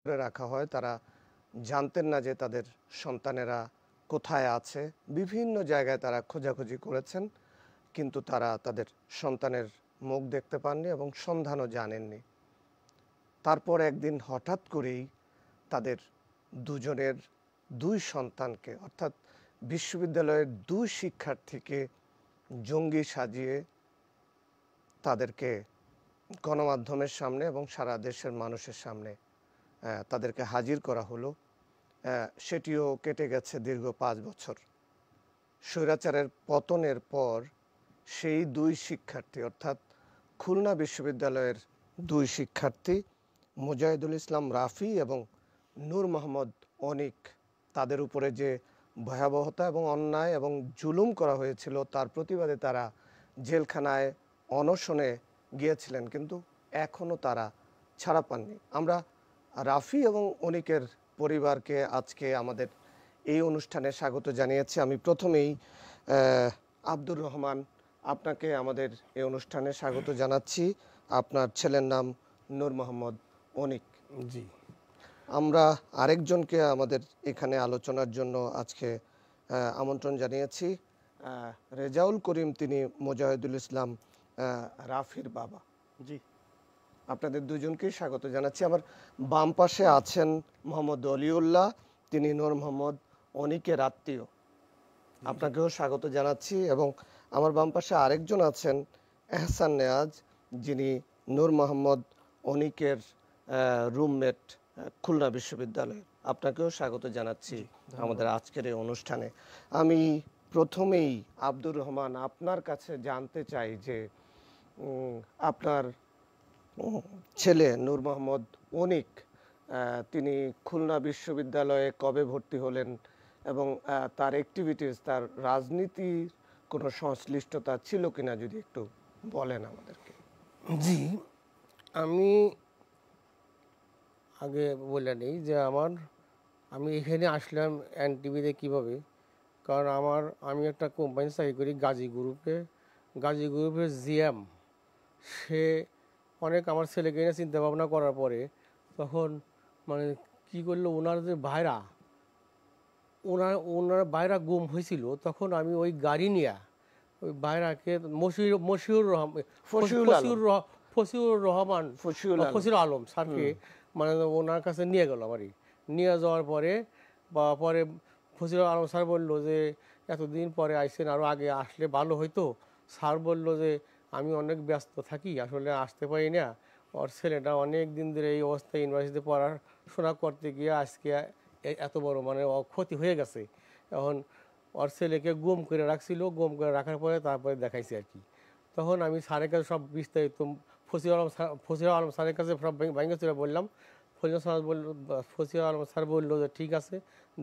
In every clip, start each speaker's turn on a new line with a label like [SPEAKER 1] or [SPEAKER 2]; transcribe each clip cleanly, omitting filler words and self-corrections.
[SPEAKER 1] করে রাখা হয়। তারা জানতেন না যে তাদের সন্তানেরা কোথায় আছে। বিভিন্ন জায়গায় তারা খোঁজাখুঁজি করেছেন, কিন্তু তারা তাদের সন্তানের মুখ দেখতে পাননি এবং সন্ধানও জানেননি। তারপর একদিন হঠাৎ করেই তাদের দুজনের দুই সন্তানকে, অর্থাৎ বিশ্ববিদ্যালয়ের দুই শিক্ষার্থীকে জঙ্গি সাজিয়ে তাদেরকে গণমাধ্যমের সামনে এবং সারা দেশের মানুষের সামনে তাদেরকে হাজির করা হলো। সেটিও কেটে গেছে দীর্ঘ 5 বছর। স্বৈরাচারের পতনের পর সেই দুই শিক্ষার্থী, অর্থাৎ খুলনা বিশ্ববিদ্যালয়ের দুই শিক্ষার্থী মুজাহিদুল ইসলাম রাফি এবং নূর মোহাম্মদ অনিক, তাদের উপরে যে ভয়াবহতা এবং অন্যায় এবং জুলুম করা হয়েছিল তার প্রতিবাদে তারা জেলখানায় অনশনে গিয়েছিলেন, কিন্তু এখনও তারা ছাড়া পাননি। আমরা রাফি এবং অনিকের পরিবারকে আজকে আমাদের এই অনুষ্ঠানে স্বাগত জানিয়েছি। আমি প্রথমেই আব্দুর রহমান, আপনাকে আমাদের এই অনুষ্ঠানে স্বাগত জানাচ্ছি। আপনার ছেলের নাম নূর মোহাম্মদ অনিক।
[SPEAKER 2] জি,
[SPEAKER 1] আমরা আরেকজনকে আমাদের এখানে আলোচনার জন্য আজকে আমন্ত্রণ জানিয়েছি, রেজাউল করিম। তিনি মুজাহিদুল ইসলাম রাফির বাবা।
[SPEAKER 2] জি,
[SPEAKER 1] আপনাদের দুজনকেই স্বাগত জানাচ্ছি। আমার বাম পাশে আছেন মোহাম্মদ অলিউল্লাহ, তিনি নূর মোহাম্মদ অনিকের আত্মীয়। আপনাকেও স্বাগত জানাচ্ছি। এবং আমার বাম পাশে আরেকজন আছেন এহসান নেয়াজ, যিনি নূর মোহাম্মদ অনিকের রুমমেট খুলনা বিশ্ববিদ্যালয়ের। আপনাকেও স্বাগত জানাচ্ছি আমাদের আজকের এই অনুষ্ঠানে। আমি প্রথমেই আব্দুর রহমান, আপনার কাছে জানতে চাই যে আপনার ছেলে নূর মোহাম্মদ অনিক, তিনি খুলনা বিশ্ববিদ্যালয়ে কবে ভর্তি হলেন এবং তার অ্যাক্টিভিটিস, তার রাজনীতির কোনো সংশ্লিষ্টতা ছিল কিনা যদি একটু বলেন আমাদেরকে।
[SPEAKER 2] জি, আমি আগে বলে নেই যে আমি এখানে আসলাম এনটিভিতে কীভাবে। কারণ আমি একটা কোম্পানি চাকরি করি গাজী গ্রুপের জিএম। সে অনেক আমার ছেলেকে নিয়ে চিন্তা ভাবনা করার পরে তখন মানে কি করলো, ওনার ভাইরা গুম হয়েছিল। তখন আমি ওই গাড়ি নিয়ে ওই ভাইরাকে ফসিউর আলম স্যারকে মানে ওনার কাছে নিয়ে গেল। নিয়ে যাওয়ার পরে ফসিউর আলম স্যার বললো যে এতদিন পরে আইসেন, আরও আগে আসলে ভালো হইতো। স্যার বলল যে আমি অনেক ব্যস্ত থাকি, আসলে আসতে পারি না। ওর ছেলেটা অনেক দিন ধরে এই অবস্থায় ইউনিভার্সিটিতে পড়াশোনা করতে গিয়ে আজকে এত বড় ক্ষতি হয়ে গেছে। এখন ওর ছেলেকে গুম করে রাখছিল, গুম করে রাখার পরে তারপরে দেখাইছে আর কি। তখন আমি স্যারের কাছে সব বিস্তারিত ফসির আলম স্যারের কাছে সব ভাঙ্গা চুরে বললাম। ফসির আলম স্যার বললো যে ঠিক আছে,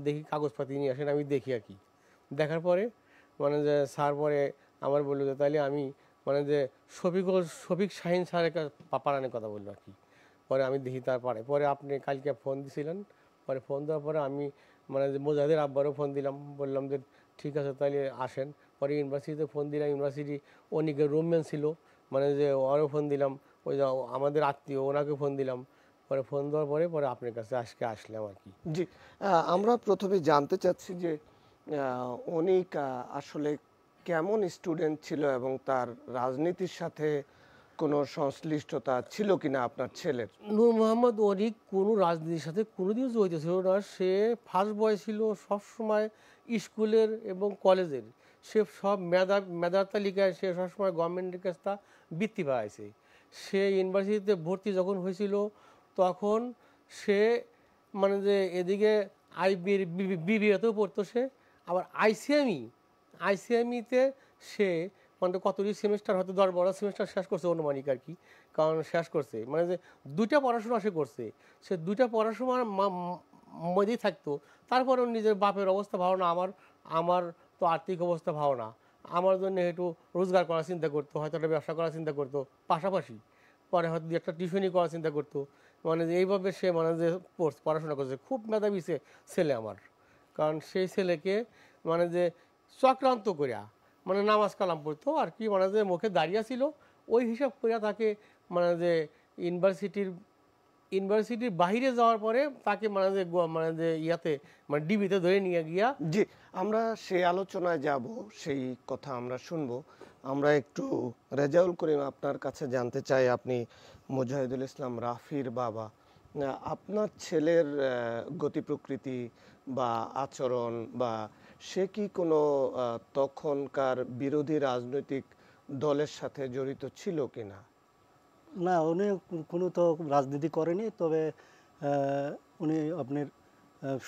[SPEAKER 2] দেখি কাগজপাতি নিয়ে আসেন, আমি দেখি আর কি। দেখার পরে যে স্যার পরে আমার বললো যে তাইলে আমি যে শফিক শাহিন স্যারের কাছে পাড়ানোর কথা বললো আর কি। পরে আমি দেখি তার পরে আপনি কালকে ফোন দিছিলেন। পরে ফোন দেওয়ার পরে আমি যে মুজাহিদের আব্বারও ফোন দিলাম, বললাম যে ঠিক আছে তাইলে আসেন। পরে ইউনিভার্সিটিতে ফোন দিলাম, ইউনিভার্সিটি অনেকের রুমমেট ছিল, যে ওরও ফোন দিলাম, ওই যে আমাদের আত্মীয় ওনাকে ফোন দিলাম। পরে ফোন দেওয়ার পরে আপনার কাছে আজকে আসলাম আর কি।
[SPEAKER 1] জি, আমরা প্রথমে জানতে চাচ্ছি যে অনিক আসলে কেমন স্টুডেন্ট ছিল এবং তার রাজনীতির সাথে কোনো সংশ্লিষ্টতা ছিল কিনা আপনার ছেলের।
[SPEAKER 2] নূর মোহাম্মদ অনিক কোনো রাজনীতির সাথে কোনোদিন জড়িত ছিল না। সে ফার্স্ট বয় ছিল সবসময় স্কুলের এবং কলেজের। সে সব মেধার তালিকায় সে সবসময় গভর্নমেন্টের কাছে তা বৃত্তি পাইছে। সে ইউনিভার্সিটিতে ভর্তি যখন হয়েছিল তখন সে যে এদিকে বিবিএতেও পড়তো সে, আবার আইসিএমইতে সে কতটি সেমিস্টার, হয়তো 10-12 সেমিস্টার শেষ করছে অনুমানিক আর কি। কারণ শেষ করছে যে দুইটা পড়াশোনা সে করছে। সে দুইটা পড়াশোনার মধ্যেই থাকতো। তারপরেও নিজের বাপের অবস্থা ভালো না, আমার তো আর্থিক অবস্থা ভালো না, আমার জন্য একটু রোজগার করার চিন্তা করতো, হয়তো একটা ব্যবসা করার চিন্তা করতো পাশাপাশি। পরে হয়তো একটা টিউশনই করার চিন্তা করতো। যে এইভাবে সে যে পড়াশোনা করছে। খুব মেধাবী ছেলে আমার। কারণ সেই ছেলেকে যে চক্রান্ত করিয়া নামাজ কালাম পড়তো আর কি, যে মুখে দাঁড়িয়ে ছিল ওই হিসাব করিয়া তাকে যে ইউনিভার্সিটির ইউনিভার্সিটির বাইরে যাওয়ার পরে তাকে মানে যে ইয়াতে মানে ডিবিতে ধরে নিয়ে গিয়া
[SPEAKER 1] জি, আমরা সেই আলোচনায় যাব, সেই কথা আমরা শুনবো। আমরা একটু রেজাউল করিম আপনার কাছে জানতে চাই, আপনি মুজাহিদুল ইসলাম রাফির বাবা। আপনার ছেলের গতি প্রকৃতি বা আচরণ বা সে কি কোনো তখনকার বিরোধী রাজনৈতিক দলের সাথে জড়িত ছিল কিনা?
[SPEAKER 3] না, উনি কোনো তো রাজনীতি করেনি, তবে উনি আপনার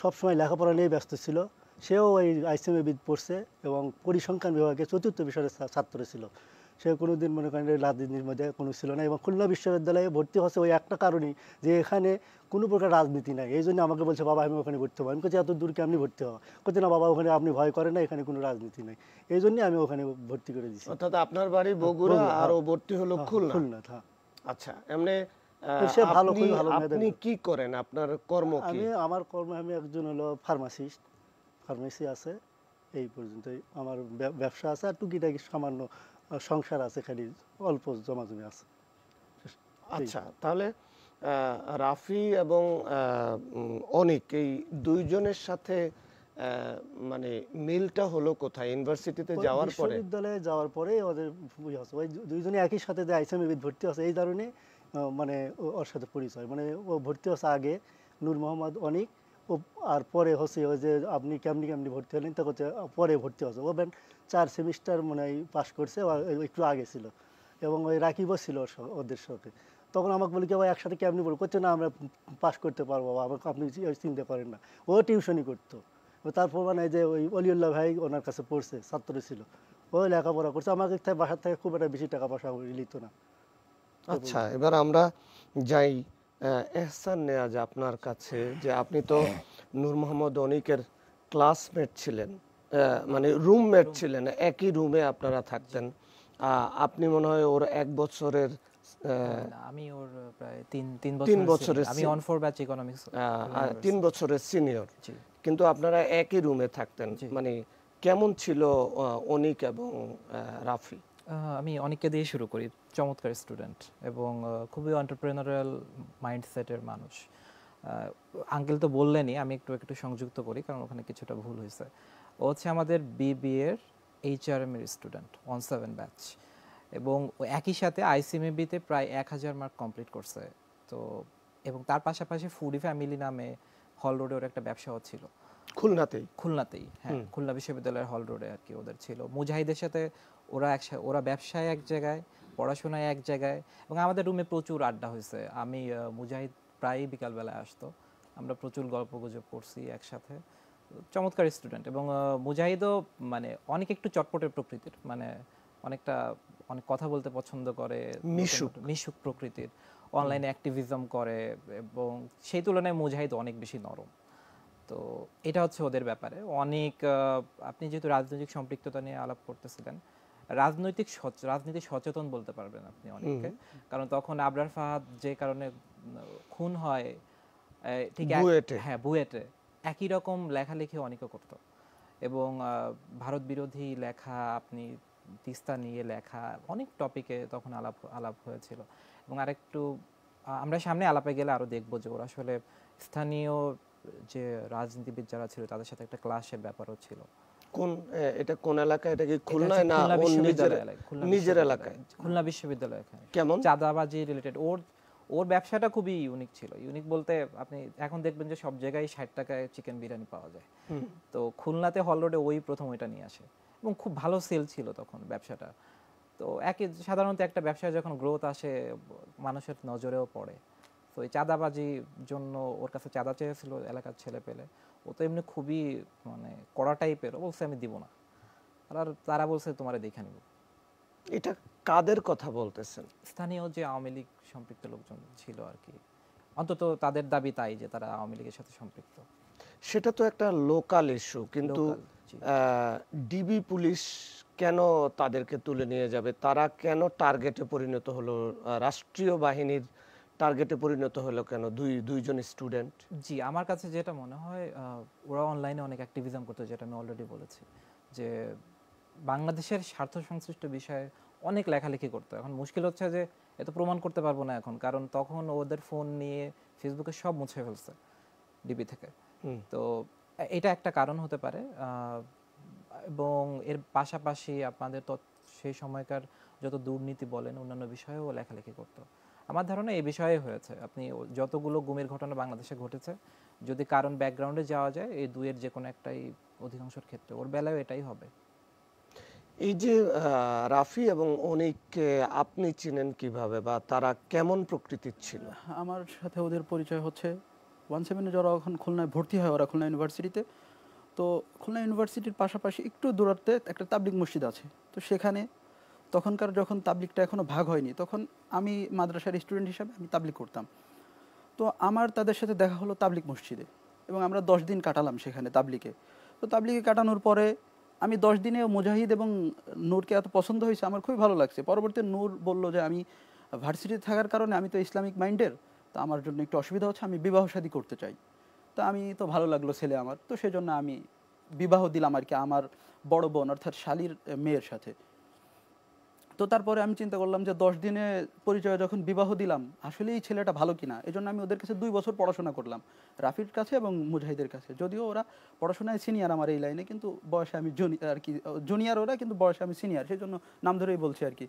[SPEAKER 3] সবসময় লেখাপড়া নিয়ে ব্যস্ত ছিল। সেও ওই আইসিএমএ পড়ছে এবং পরিসংখ্যান বিভাগে চতুর্থ বিষয়ের ছাত্র ছিল। সে কোনো দিন মনে করেন রাজনীতির মধ্যে কোনো ছিল না, এবং খুলনা বিশ্ববিদ্যালয়ে ভর্তি হচ্ছে ওই একটা কারণেই যে এখানে কোনো প্রকার রাজনীতি নাই। এই জন্য আমাকে বলছে বাবা আমি ওখানে ভর্তি হবো। আমি বলছি এত দূর কেমনি ভর্তি হওয়া? বলছে না বাবা ওখানে আপনি ভয় করেন না, এখানে কোনো রাজনীতি নাই। এই জন্যই আমি ওখানে ভর্তি করে দিচ্ছি।
[SPEAKER 1] অর্থাৎ আপনার বাড়ি বগুড়া আর ও ভর্তি হলো খুলনা।
[SPEAKER 3] খুলনা, হ্যাঁ।
[SPEAKER 1] আচ্ছা, এমনি
[SPEAKER 3] সে ভালো,
[SPEAKER 1] আপনি
[SPEAKER 3] খুবই ভালো
[SPEAKER 1] আপনি কি করেন, আপনার কর্ম কি?
[SPEAKER 3] আমার কর্ম, আমি একজন হলো ফার্মাসিস্ট, ফার্মেসি আছে, এই পর্যন্তই। আমার ব্যবসা আছে, আর টুকিটাকি সামান্য সংসার আছে, খালি অল্প জমাজমি আছে।
[SPEAKER 1] আচ্ছা, তাহলে রাফি এবং অনিক এই দুইজনের সাথে মানে মিলটা হলো কোথায়? ইউনিভার্সিটিতে যাওয়ার পরে?
[SPEAKER 3] বিশ্ববিদ্যালয়ে যাওয়ার পরে ওদের ওই দুইজনে একই সাথে যে আইসিএমএ ভর্তি আছে, এই কারণে মানে ওর সাথে পরিচয়। মানে ও ভর্তি হচ্ছে আগে, নূর মোহাম্মদ অনিক, ও আর পরে হচ্ছে ওই যে আপনি কেমনি কেমনি ভর্তি হলেন, তা হচ্ছে পরে ভর্তি হচ্ছে। ও 4 সেমিস্টার মনে হয় পাস করছে, একটু আগে ছিল। এবং ওই রাকিবও ছিল ওদের সাথে। তখন আমাকে বলি কি ভাই একসাথে কেমনি বলবো? করছে না আমরা পাস করতে পারবো, আমাকে আপনি চিনতে পারেন না। ও টিউশনই করতো। তারপর মানে যে ওই অলিউল্লাহ ভাই ওনার কাছে পড়ছে, ছাত্র ছিল, ও লেখাপড়া করছে। আমাকে বাসার থেকে খুব একটা বেশি টাকা পয়সা নিত না।
[SPEAKER 1] আচ্ছা, এবার আমরা যাই এহসান নেয়াজ আপনার কাছে, যে আপনি তো নূর মোহাম্মদ অনিকের ক্লাসমেট ছিলেন, মানে রুমমেট ছিলেন, একই রুমে আপনারা থাকতেন। আপনি মনে হয় ওর 1 বছরের
[SPEAKER 4] না, আমি ওর প্রায় তিন
[SPEAKER 1] তিন
[SPEAKER 4] বছরের
[SPEAKER 1] বছরের
[SPEAKER 4] senior। আমি অন 4 ব্যাচ ইকোনমিক্স।
[SPEAKER 1] 3 বছরের সিনিয়র,
[SPEAKER 4] জি
[SPEAKER 1] কিন্তু আপনারা একই রুমে থাকতেন। মানে কেমন ছিল অনিক এবং রাফি?
[SPEAKER 4] আমি অনেককে দিয়ে শুরু করি। চমৎকার স্টুডেন্ট এবং খুবই এন্টারপ্রেনারিয়াল মাইন্ডসেটের মানুষ। আঙ্কেল তো বললেনই, আমি একটু একটু সংযুক্ত করি কারণ ওখানে কিছুটা ভুল হয়েছে। ও হচ্ছে আমাদের বিবিএর এইচআরএম এর স্টুডেন্ট, 17 ব্যাচ, এবং একই সাথে আইসিএমএবিতে প্রায় 1000 মার্ক কমপ্লিট করছে। তো এবং তার পাশাপাশি ফুডি ফ্যামিলি নামে হল রোডে ওর একটা ব্যবসাও ছিল খুলনাতেই, হ্যাঁ, খুলনা বিশ্ববিদ্যালয়ের হল রোডে আর কি ওদের ছিল। মুজাহিদের সাথে ওরা ব্যবসায় এক জায়গায়, পড়াশোনায় এক জায়গায়, এবং আমাদের রুমে প্রচুর আড্ডা হয়েছে। আমি মুজাহিদ প্রায়ই বিকালবেলায় আসতো, আমরা প্রচুর গল্প গুজব করছি একসাথে। চমৎকার স্টুডেন্ট। এবং মুজাহিদও মানে অনেক একটু চটপটের প্রকৃতির, মানে অনেক কথা বলতে পছন্দ করে, মিশুক প্রকৃতির, অনলাইনে অ্যাক্টিভিজম করে, এবং সেই তুলনায় মুজাহিদ অনেক বেশি নরম। তো এটা হচ্ছে ওদের ব্যাপারে অনেক। আপনি যেহেতু রাজনৈতিক সম্পৃক্ততা নিয়ে আলাপ করতেছিলেন, রাজনীতি সচেতন বলতে পারবেন আপনি অনেককে, কারণ তখন আবরার ফাহাদ যে কারণে খুন হয়, ঠিক হ্যাঁ বুয়েটে, একই রকম লেখালেখি অনেকে করতো, এবং ভারত বিরোধী লেখা, আপনি তিস্তা নিয়ে লেখা, অনেক টপিকে তখন আলাপ হয়েছিল। এবং আরেকটু আমরা সামনে আলাপে গেলে আরো দেখবো যে ওরা আসলে স্থানীয় যে রাজনীতিবিদ যারা ছিল তাদের সাথে একটা ক্লাসের ব্যাপারও ছিল।
[SPEAKER 1] এটা কোন এলাকা? এটা কি খুলনায় না নিজের এলাকায়?
[SPEAKER 4] খুলনা বিশ্ববিদ্যালয়।
[SPEAKER 1] কেমন?
[SPEAKER 4] চাঁদাবাজি রিলেটেড। ওর ব্যবসাটা খুবই ইউনিক ছিল। ইউনিক বলতে আপনি এখন দেখবেন যে সব জায়গায় 60 টাকায় চিকেন বিরিয়ানি পাওয়া যায়, তো খুলনাতে হল রোডে ওই প্রথম ওইটা নিয়ে আসে, এবং খুব ভালো সেল ছিল তখন ব্যবসাটা। তো সাধারণত একটা ব্যবসায় যখন গ্রোথ আসে মানুষের নজরেও পড়ে। তো এই চাঁদাবাজির জন্য ওর কাছে চাঁদা চেয়েছিল এলাকার ছেলে পেলে, ও তো এমনি খুবই মানে কড়া টাইপের, বলছে আমি দিব না, আর তারা বলছে তোমারে দেখে নিব।
[SPEAKER 1] এটা কাদের কথা বলতেছেন?
[SPEAKER 4] স্থানীয় যে আওয়ামী লীগ সম্পৃক্ত লোকজন ছিল আর কি, অন্তত তাদের দাবি তাই যে তারা আওয়ামী লীগের সাথে সম্পৃক্ত।
[SPEAKER 1] সেটা তো একটা লোকাল ইস্যু, কিন্তু ডিবি পুলিশ কেন তাদেরকে তুলে নিয়ে যাবে? তারা কেন টার্গেটে পরিণত হলো? রাষ্ট্রীয় বাহিনীর টার্গেটে পরিণত হলো কেন দুইজন স্টুডেন্ট?
[SPEAKER 4] জি, আমার কাছে যেটা মনে হয়, ওরা অনলাইনে অনেক অ্যাক্টিভিজম করতে, যেটা আমি অলরেডি বলেছি, যে বাংলাদেশের স্বার্থ সংশ্লিষ্ট বিষয়ে অনেক লেখালেখি করতো। এখন মুশকিল হচ্ছে যে এত প্রমাণ করতে পারবো না এখন, কারণ তখন ওদের ফোন নিয়ে ফেসবুকে সব মুছে ফেলছে ডিবি থেকে।
[SPEAKER 1] হুম।
[SPEAKER 4] তো এটা একটা কারণ হতে পারে। এবং এর পাশাপাশি আপনাদের তো সেই সময়কার যত দুর্নীতি বলেন অন্যান্য বিষয়েও লেখালেখি করতো। আমার ধারণা এই বিষয়ে হয়েছে। আপনি যতগুলো গুমের ঘটনা বাংলাদেশে ঘটেছে, যদি কারণ ব্যাকগ্রাউন্ডে যাওয়া যায়, এই দুইয়ের যে কোনো একটাই অধিকাংশের ক্ষেত্রে, ওর বেলায়ও এটাই হবে।
[SPEAKER 1] এই যে রাফি এবং অনিককে আপনি চিনেন কিভাবে, বা তারা কেমন প্রকৃতির ছিল?
[SPEAKER 5] আমার সাথে ওদের পরিচয় হচ্ছে 17-এ যারা এখন খুলনায় ভর্তি হয়, ওরা খুলনা ইউনিভার্সিটিতে। তো খুলনা ইউনিভার্সিটির পাশাপাশি একটু দূরত্বে একটা তাবলিগ মসজিদ আছে। তো সেখানে তখনকার যখন তাবলিগটা এখনও ভাগ হয়নি, তখন আমি মাদ্রাসার স্টুডেন্ট হিসাবে আমি তাবলিগ করতাম। তো আমার তাদের সাথে দেখা হলো তাবলিগ মসজিদে, এবং আমরা 10 দিন কাটালাম সেখানে তাবলিগে। তো তাবলিগে কাটানোর পরে আমি 10 দিনে মুজাহিদ এবং নূরকে এত পছন্দ হয়েছে, আমার খুবই ভালো লাগছে। পরবর্তীতে নূর বলল যে আমি ভার্সিটিতে থাকার কারণে আমি তো ইসলামিক মাইন্ডের, তো আমার জন্য একটু অসুবিধা হচ্ছে, আমি বিবাহ শাদী করতে চাই। তো আমি তো ভালো লাগলো ছেলে আমার, তো সেজন্য আমি বিবাহ দিলাম আর কি আমার বড় বোন অর্থাৎ শালির মেয়ের সাথে। তো তারপরে আমি চিন্তা করলাম যে 10 দিনে পরিচয় যখন বিবাহ দিলাম, আসলে এই ছেলেটা ভালো কিনা। এই জন্য আমি ওদের কাছে 2 বছর পড়াশোনা করলাম, রাফির কাছে এবং মুজাহিদের কাছে। যদিও ওরা পড়াশোনায় সিনিয়র আমার এই লাইনে, কিন্তু বয়সে আমি আর কি জুনিয়র ওরা, কিন্তু বয়সে আমি সিনিয়র, সেই জন্য নাম ধরেই বলছি আর কি।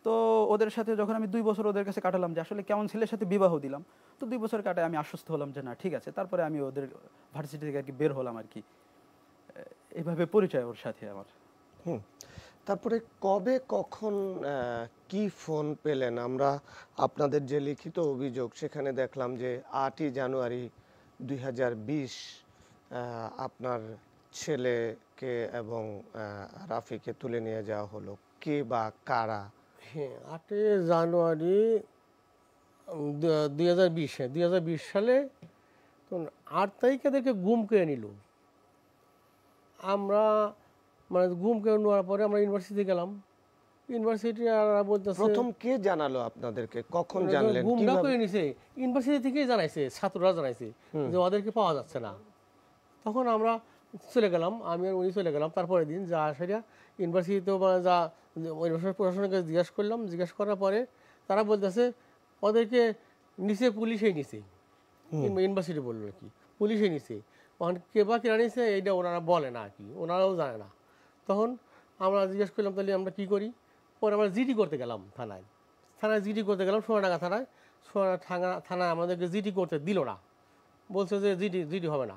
[SPEAKER 5] তো ওদের সাথে যখন আমি 2 বছর ওদের কাছে কাটালাম, যে আসলে কেমন ছেলের সাথে বিবাহ দিলাম, তো 2 বছর কাটায় আমি আশ্বস্ত হলাম যে না ঠিক আছে। তারপরে আমি ওদের ভার্সিটি থেকে আর কি বের হলাম আর কি। এইভাবে পরিচয় ওর সাথে আমার।
[SPEAKER 1] হুম। তারপরে কবে কখন কি ফোন পেলেন? আমরা আপনাদের যে লিখিত অভিযোগ সেখানে দেখলাম যে 8ই জানুয়ারি 2020 আপনার ছেলেকে এবং রাফিকে তুলে নিয়ে যাওয়া হলো। কে বা কারা?
[SPEAKER 2] হ্যাঁ, 8 জানুয়ারি 2020, হ্যাঁ 2020 সালে। তো 8 তারিখে এদেরকে গুম করে নিল। আমরা মানে গুম করে নেওয়ার পরে আমরা ইউনিভার্সিটি গেলাম। ইউনিভার্সিটি আর বলতেছে
[SPEAKER 1] প্রথম কে জানালো আপনাদেরকে? কখন জানলেন?
[SPEAKER 2] গুমটা
[SPEAKER 1] কিভাবে?
[SPEAKER 2] করে নিছে ইউনিভার্সিটি থেকেই জানাইছে, ছাত্ররা জানাইছে যে ওদেরকে পাওয়া যাচ্ছে না। তখন আমরা চলে গেলাম, আমি আর উনি চলে গেলাম। তারপরের দিন যা সেটা ইউনিভার্সিটিতেও যা ইউনিভার্সিটি প্রশাসনকে জিজ্ঞেস করলাম। জিজ্ঞেস করার পরে তারা বলতেছে ওদেরকে নিচে পুলিশেই নিছে। ইউনিভার্সিটি বললো আর কি পুলিশে নিছে। তখন কে বা কেনা নিছে এইটা ওনারা বলে না আর কি, ওনারাও জানে না। তখন আমরা জিজ্ঞেস করলাম তাহলে আমরা কী করি। পরে আমরা জিডি করতে গেলাম থানায়। জিডি করতে গেলাম সোনাডাঙ্গা থানায়। থানায় আমাদেরকে জিডি করতে দিল না, বলছে যে জিডি হবে না,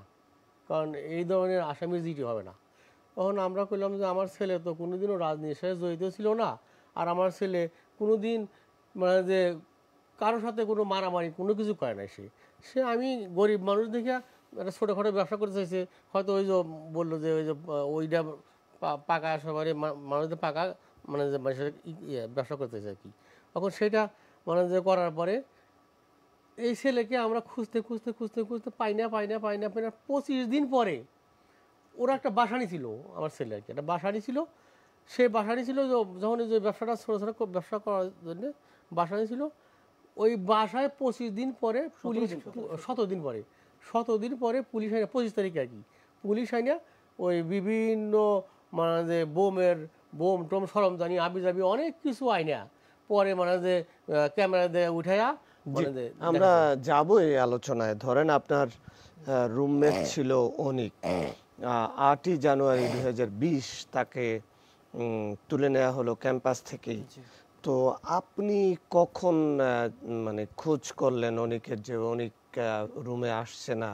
[SPEAKER 2] কারণ এই ধরনের আসামি জিডি হবে না। তখন আমরা কইলাম যে আমার ছেলে তো কোনোদিনও রাজনীতির সাথে জড়িত ছিল না, আর আমার ছেলে কোনোদিন মানে যে কারোর সাথে কোনো মারামারি কোনো কিছু করে নাই। সে আমি গরিব মানুষ দেখে একটা ছোটোখাটো ব্যবসা করতে চাইছে, হয়তো ওই যে বললো যে ওই যে ওইটা পাকা সবারই মানুষদের পাকা মানে যে মানুষের ব্যবসা করতে চাই আর কি। তখন সেটা মানে যে করার পরে এই ছেলেকে আমরা খুঁজতে খুঁজতে খুঁজতে খুঁজতে পাই না 25 দিন পরে ওরা একটা বাসানি ছিল, আমার ছেলে আর কি একটা বাসানি ছিল। সে বাসানি ছিল যখন যে ব্যবসাটা ছোটো ছোটো ব্যবসা করার জন্য বাসানি ছিল। ওই বাসায় 25 দিন পরে পুলিশ 17 দিন পরে পুলিশ আইনা 25 তারিখে আর কি পুলিশ আইনা ওই বিভিন্ন মানে যে বোম টোম সরঞ্জানি আবিজাবি অনেক কিছু আইনা পরে মানে যে ক্যামেরা দিয়ে উঠাইয়া মানে যে
[SPEAKER 1] আমরা যাব এই আলোচনায়। ধরেন আপনার রুমমেট ছিল অনিক। 8ই জানুয়ারি 2020 তাকে তুলে নেওয়া হলো ক্যাম্পাস থেকেই। তো আপনি কখন মানে খোঁজ করলেন অনিকের, যে অনিক রুমে আসছে না,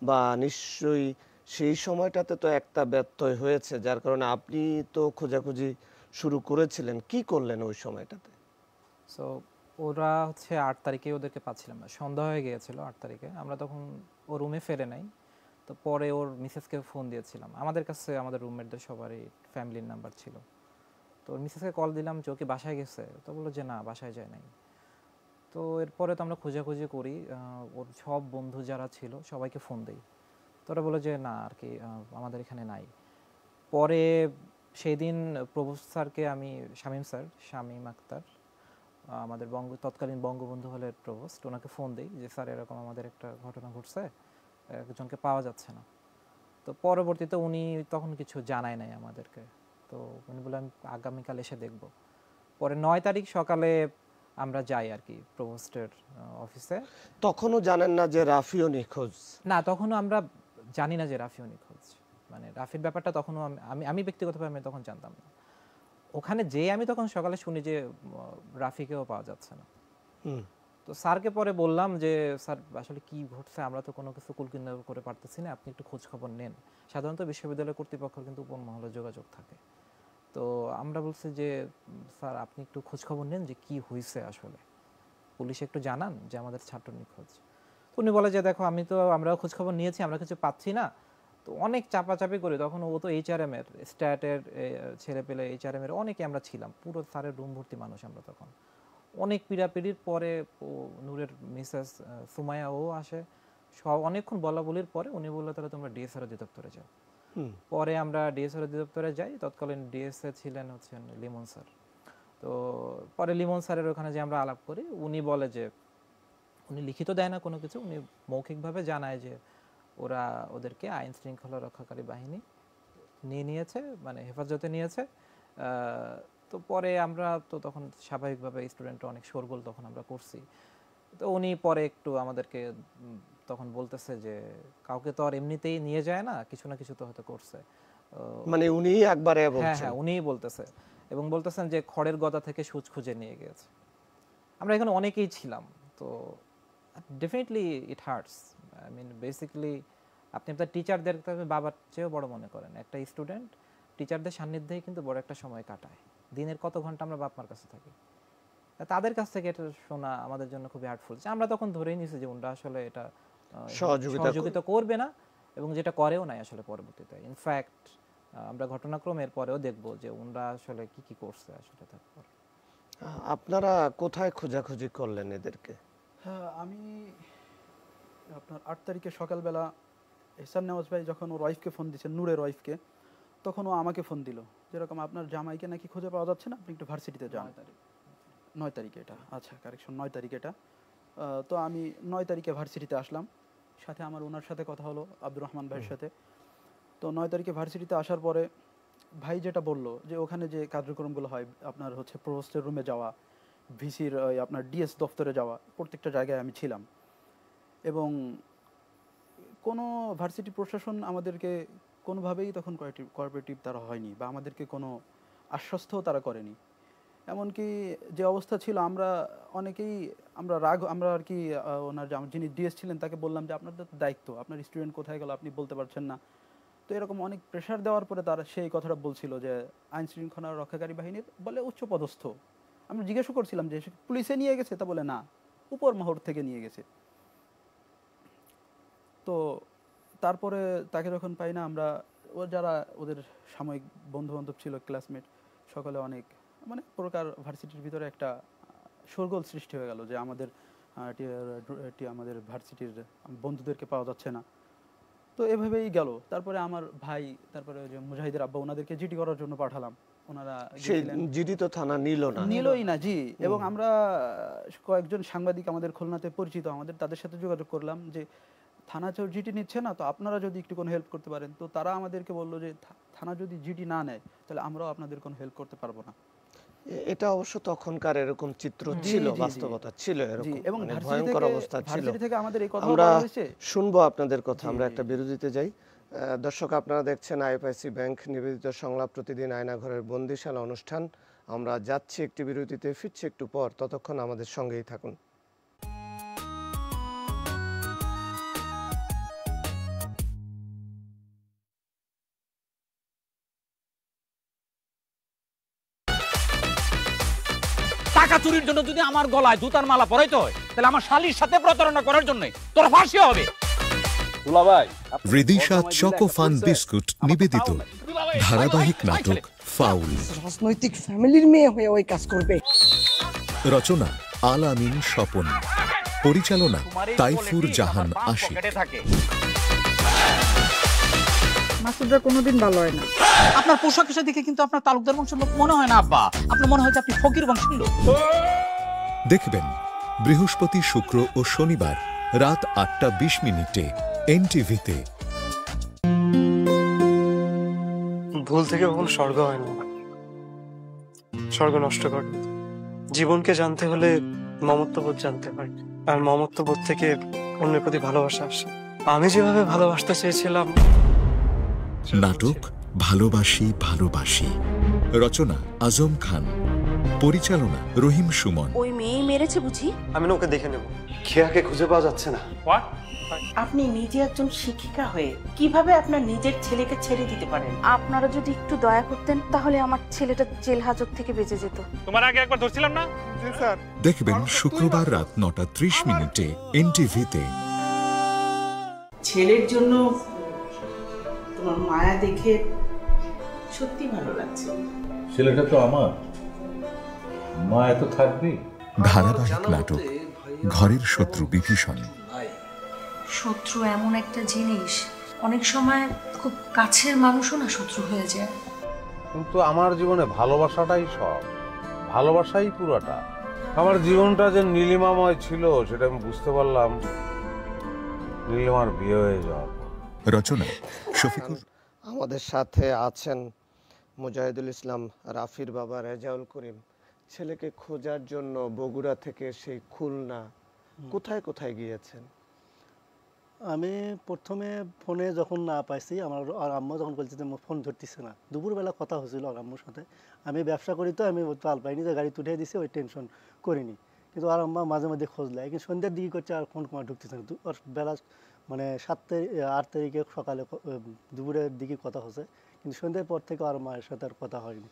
[SPEAKER 1] বা নিশ্চয়ই সেই সময়টাতে তো একটা ব্যত্যয় হয়েছে, যার কারণে আপনি তো খোঁজাখুঁজি শুরু করেছিলেন। কি করলেন ওই সময়টাতে?
[SPEAKER 4] সো ওরা হচ্ছে 8 তারিখে ওদেরকে পাচ্ছিলাম না, সন্ধ্যা হয়ে গিয়েছিল 8 তারিখে। আমরা তখন ও রুমে ফেরে নাই। তো পরে ওর মিসেসকে ফোন দিয়েছিলাম। আমাদের কাছে আমাদের রুমমেটদের সবারই ফ্যামিলির নাম্বার ছিল। তো ওর মিসেসকে কল দিলাম যে ও কি বাসায় গেছে। তো বললো যে না, বাসায় যায় নাই। তো এরপরে তো আমরা খোঁজাখুঁজি করি, ওর সব বন্ধু যারা ছিল সবাইকে ফোন দিই। তো ওরা বললো যে না আর কি আমাদের এখানে নাই। পরে সেই দিন প্রভু স্যারকে আমি শামীম আক্তার আমাদের তৎকালীন বঙ্গবন্ধু হলের প্রভোস্ট, ওনাকে ফোন দিই যে স্যার এরকম আমাদের একটা ঘটনা ঘটছে, একজনকে পাওয়া যাচ্ছে না। তো পরবর্তীতে উনি তখন কিছু জানায় নাই আমাদেরকে। তো উনি বললেন আগামীকাল এসে দেখব। পরে 9 তারিখ সকালে আমরা যাই আর কি প্রভোস্টের অফিসে।
[SPEAKER 1] তখনও জানেন না যে রাফিও নিখোঁজ?
[SPEAKER 4] না, তখনও আমরা জানি না যে রাফিও নিখোঁজ, মানে রাফির ব্যাপারটা তখনও আমি ব্যক্তিগতভাবে আমি তখন জানতাম না। ওখানে যেয়ে আমি তখন সকালে শুনি যে রাফিকেও পাওয়া যাচ্ছে না। তো স্যারকে পরে বললাম যে স্যার আসলে কি ঘটছে, আমরা তো কোনো কিছু কুলকিনার করে পারতেছি না, আপনি একটু খোঁজ খবর নেন। সাধারণত বিশ্ববিদ্যালয় কর্তৃপক্ষের কিন্তু উপর মহলে যোগাযোগ থাকে। তো আমরা বলছি যে স্যার আপনি একটু খোঁজ খবর নেন যে কি হয়েছে আসলে, পুলিশে একটু জানান যে আমাদের ছাত্র নিখোঁজ। তো উনি বলে যে দেখো আমরাও খোঁজ খবর নিয়েছি, আমরা কিছু পাচ্ছি না। তো অনেক চাপাচাপি করে, তখন ও তো HRM এর স্ট্যাটের ছেলে পেলে HRM এর অনেকে আমরা ছিলাম, পুরো স্যারের রুম ভর্তি মানুষ আমরা তখন। অনেক পিড়াপিড়ির পরে নূরের মিসেস সুমাইয়া ও আসে, সব অনেকক্ষণ বলা বলির পরে উনি বললো তাহলে তোমরা DSR অধিদপ্তরে যাও। পরে আমরা DSR অধিদপ্তরে যাই, তৎকালীন DSA ছিলেন হচ্ছেন লিমন স্যার। তো পরে লিমন স্যারের ওখানে যে আমরা আলাপ করি, উনি বলে যে উনি লিখিত দেয় না কোনো কিছু, উনি মৌখিকভাবে জানায় যে ওরা ওদেরকে আইন শৃঙ্খলা রক্ষাকারী বাহিনী নিয়েছে, মানে হেফাজতে নিয়েছে। তো পরে আমরা তো তখন স্বাভাবিকভাবে স্টুডেন্টরা অনেক শোরগোল তখন আমরা করছি। তো উনি পরে একটু আমাদেরকে তখন বলতেছে যে কাউকে তো আর এমনিতেই নিয়ে যায় না, কিছু না কিছু তো হয়তো করছে।
[SPEAKER 1] মানে উনি একবারে বলছেন?
[SPEAKER 4] হ্যাঁ, উনিই বলতেছে, এবং বলতেছেন যে খড়ের গদা থেকে সুচ খুঁজে নিয়ে গেছে। আমরা এখানে অনেকেই ছিলাম। তো definitely it hurts. I mean basically আপনি আপনার টিচারদের বাবার চেয়েও বড় মনে করেন। একটা স্টুডেন্ট টিচারদের সান্নিধ্যেই কিন্তু বড় একটা সময় কাটায়। দিনের কত ঘন্টা আমরা বাপ মার কাছে থাকি, তাদের কাছ থেকে এটা শোনা আমাদের জন্য খুবই হার্টফুল। আমরা তখন ধরেই নিয়েছি যে ওনরা আসলে এটা সহযোগিতা করবে না, এবং যেটা করেও নাই আসলে পরবর্তীতে। ইনফ্যাক্ট আমরা ঘটনাক্রমের পরেও দেখব যে ওনরা আসলে কি করছে আসলে তারপর।
[SPEAKER 1] আপনারা কোথায় খোঁজাখুঁজি করলেন এদেরকে?
[SPEAKER 5] হ্যাঁ, আমি আপনার 8 তারিখে সকালবেলা এহসান নেওয়াজ ভাই যখন ওর ওয়াইফকে ফোন দিয়েছেন, নূরের ওয়াইফকে, তখন ও আমাকে ফোন দিল যেরকম আপনার জামাইকে নাকি খুঁজে পাওয়া যাচ্ছে না, আপনি একটু ভার্সিটিতে যান। 9 তারিখে এটা, আচ্ছা কারেকশন 9 তারিখে এটা। তো আমি 9 তারিখে ভার্সিটিতে আসলাম, সাথে আমার ওনার সাথে কথা হলো আব্দুর রহমান ভাইয়ের সাথে। তো 9 তারিখে ভার্সিটিতে আসার পরে ভাই যেটা বললো যে ওখানে যে কার্যক্রমগুলো হয় আপনার হচ্ছে প্রভোস্টের রুমে যাওয়া, ভিসির আপনার DS দপ্তরে যাওয়া, প্রত্যেকটা জায়গায় আমি ছিলাম। এবং কোনো ভার্সিটি প্রশাসন আমাদেরকে কোনোভাবেই তখন কোঅপারেটিভ তারা হয়নি, বা আমাদেরকে কোনো আশ্বস্তও তারা করেনি। এমনকি যে অবস্থা ছিল, আমরা অনেকেই আমরা আর কি ওনার যিনি DS ছিলেন তাকে বললাম যে আপনাদের দায়িত্ব, আপনার স্টুডেন্ট কোথায় গেল আপনি বলতে পারছেন না। তো এরকম অনেক প্রেশার দেওয়ার পরে তারা সেই কথাটা বলছিল যে আইন শৃঙ্খলা রক্ষাকারী বাহিনীর বলে উচ্চপদস্থ। আমরা জিজ্ঞাসা করছিলাম যে পুলিশে নিয়ে গেছে, তা বলে না, উপর মহল থেকে নিয়ে গেছে। তো তারপরে তাকে যখন পাই না, আমরা যারা ওদের সাময়িক বন্ধু বান্ধব ছিল, ক্লাসমেট, সকলে অনেক মানে প্রকার ভার্সিটির ভিতরে একটা শোরগোল সৃষ্টি হয়ে গেল যে আমাদের ভার্সিটির বন্ধুদেরকে পাওয়া যাচ্ছে না। তো এভাবেই গেল। তারপরে আমার ভাই, তারপরে যে মুজাহিদের আব্বা, ওনাদেরকে জিডি করার জন্য পাঠালাম। ওনারা
[SPEAKER 1] জিডি তো থানা নিলই
[SPEAKER 5] না জি। এবং আমরা কয়েকজন সাংবাদিক আমাদের খুলনাতে পরিচিত, আমাদের তাদের সাথে যোগাযোগ করলাম যে থানা জিডি নিচ্ছে না, তো আপনারা যদি একটু কোনো হেল্প করতে পারেন। তো তারা আমাদেরকে বললো যে থানা যদি জিডি না নেয় তাহলে আমরাও আপনাদের কোনো হেল্প করতে পারবো না।
[SPEAKER 1] এটা অবশ্য তখনকার এরকম চিত্র ছিল, বাস্তবতা ছিল এরকম,
[SPEAKER 5] এবং
[SPEAKER 1] ভয়ঙ্কর অবস্থা ছিল।
[SPEAKER 5] ভার্সিটি থেকে আমাদের এই কথা
[SPEAKER 1] আমরা
[SPEAKER 5] বলা হয়েছে।
[SPEAKER 1] শুনবো আপনাদের কথা। আমরা একটা বিরতিতে যাই। দর্শক, আপনারা দেখছেন IFIC ব্যাংক নিবেদিত সংলাপ, প্রতিদিন আয়নাঘরের বন্দিশালা অনুষ্ঠান। আমরা যাচ্ছি একটি বিরতিতে, ফিরছি একটু পর। ততক্ষণ আমাদের সঙ্গেই থাকুন।
[SPEAKER 6] টাকা চুরির জন্য যদি আমার গলায় জুতার মালা পরাইতে হয়, তাহলে আমার শালীর সাথে প্রতারণা করার জন্য তোর ফাঁসি হবে।
[SPEAKER 7] রিদিশা চকো ফান বিস্কুট নিবেদিত ধারাবাহিক নাটক ফাউল।
[SPEAKER 8] রাজনৈতিক ফ্যামিলির মেয়ে হয়ে ওই কাজ করবে।
[SPEAKER 7] রচনা আল আমিন স্বপন, পরিচালনা তাইফুর জাহান আশিক।
[SPEAKER 8] মাসুদরা কোনোদিন ভালো হয় না।
[SPEAKER 6] আপনার পোশাক আশাক দেখে কিন্তু আপনার তালুকদার বংশের লোক মনে হয় না আব্বা, আপনার মনে হয় যে আপনি ফকির বংশের লোক।
[SPEAKER 7] দেখবেন বৃহস্পতি, শুক্র ও শনিবার রাত 8টা 20 NTV-তে।
[SPEAKER 9] ভুল থেকে কখনো স্বর্গ হয় না, স্বর্গ নষ্ট করে। জীবনকে জানতে হলে মমত্ববোধ জানতে হয়, আর মমত্ববোধ থেকে অন্যের প্রতি ভালোবাসা আসে। আমি যেভাবে ভালোবাসতে চেয়েছিলাম।
[SPEAKER 7] নাটক ভালোবাসি ভালোবাসি, রচনা আজম খান, পরিচালনা রহিম সুমন।
[SPEAKER 10] ওই মেয়েই মেরেছে বুঝি?
[SPEAKER 9] আমি না ওকে দেখে নেব। খেয়াকে খুঁজে পাওয়া যাচ্ছে না।
[SPEAKER 10] আপনি নিজে একজন শিক্ষিকা হয়ে কিভাবে আপনার নিজের ছেলেকে ছেড়ে দিতে পারেন? আপনারা যদি একটু দয়া করতেন তাহলে আমার ছেলেটা জেল হাজত থেকে বেঁচে যেত।
[SPEAKER 6] তোমার আগে একবার ধরছিলাম না? জি স্যার।
[SPEAKER 7] দেখবেন শুক্রবার রাত 9:30 এনটিভিতে।
[SPEAKER 10] ছেলের জন্য তোমার মায়া দেখে সত্যি ভালো লাগছে।
[SPEAKER 11] ছেলেটা তো আমার, মায়া তো থাকবেই।
[SPEAKER 7] ধারাবাহিক নাটক ঘরের শত্রু বিভীষণ।
[SPEAKER 12] শত্রু এমন একটা জিনিস, অনেক সময় খুব কাছের মানুষও না শত্রু হয়ে যায়।
[SPEAKER 11] কিন্তু আমার জীবনে ভালোবাসাটাই সব, ভালোবাসাই পুরাটা। আমার জীবনটা যে নীলিমাময় ছিল সেটা আমি বুঝতে পারলাম নীলিমার বিয়ে হয়ে যাওয়ার পর।
[SPEAKER 7] রচনা শফিকুর।
[SPEAKER 1] আমাদের সাথে আছেন মুজাহিদুল ইসলাম রাফির বাবা রেজাউল করিম। ছেলেকে খোঁজার জন্য বগুড়া থেকে সেই খুলনা কোথায় কোথায় গিয়েছেন?
[SPEAKER 3] আমি প্রথমে ফোনে যখন না পাইছি, আমার আর আম্মু যখন বলছে যে ফোন ধরতেছে না, দুপুরবেলা কথা হয়েছিল আর আম্মুর সাথে। আমি ব্যবসা করি তো, আমি তাল পাইনি যে গাড়ি তুলে দিছি, ওই টেনশন করিনি। কিন্তু আর আম্মা মাঝে মাঝে খোঁজ নেয়, কিন্তু সন্ধ্যার দিকে করছে আর ফোন কমা ঢুকতেছে না। আর বেলা মানে 8 তারিখে সকালে দুপুরের দিকে কথা হচ্ছে, কিন্তু সন্ধ্যার পর থেকে আর মায়ের সাথে আর কথা হয়নি।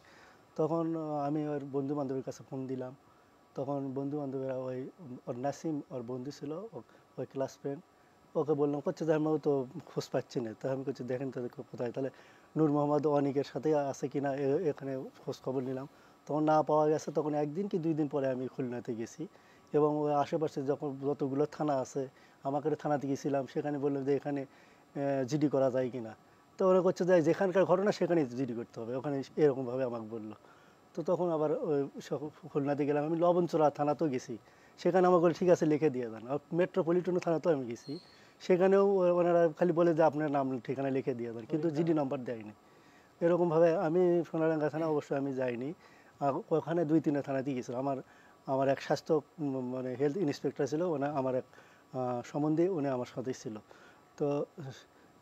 [SPEAKER 3] তখন আমি ওর বন্ধু বান্ধবের কাছে ফোন দিলাম। তখন বন্ধু বান্ধবীরা ওর নাসিম ওর বন্ধু ছিল, ওই ক্লাস ফ্রেন্ড, ওকে বললাম, করছে যে আমিও তো খোঁজ পাচ্ছি না। তাই আমি করছি দেখেন তাদের কোথায়, তাহলে নূর মোহাম্মদ অনিকের সাথে আছে কি না এখানে খোঁজ খবর নিলাম। তখন না পাওয়া গেছে, তখন 1 দিন কি 2 দিন পরে আমি খুলনাতে গেছি এবং ওই আশেপাশে যতগুলো থানা আছে, আমাকে থানাতে গেছিলাম, সেখানে বললাম যে এখানে জিডি করা যায় কি না। তো ওরা করছে যে যেখানকার ঘটনা সেখানেই জিডি করতে হবে, ওখানে এরকমভাবে আমাকে বললো। তো তখন আবার খুলনাতে গেলাম, আমি লবণচোরা থানাতেও গেছি, সেখানে আমাকে বলে ঠিক আছে লিখে দিয়ে দেন। আর মেট্রোপলিটন থানাতেও আমি গেছি, সেখানেও ওনারা খালি বলে যে আপনার নাম ঠিকানা লিখে দিয়ে দেন, কিন্তু জিডি নাম্বার দেয়নি। এরকমভাবে আমি সোনাডাঙ্গা থানা অবশ্যই আমি যাইনি, ওখানে 2-3 থানাতেই গেছিলাম। আমার এক স্বাস্থ্য মানে হেলথ ইন্সপেক্টর ছিল, আমার এক সম্বন্ধী, উনি আমার সাথেই ছিল। তো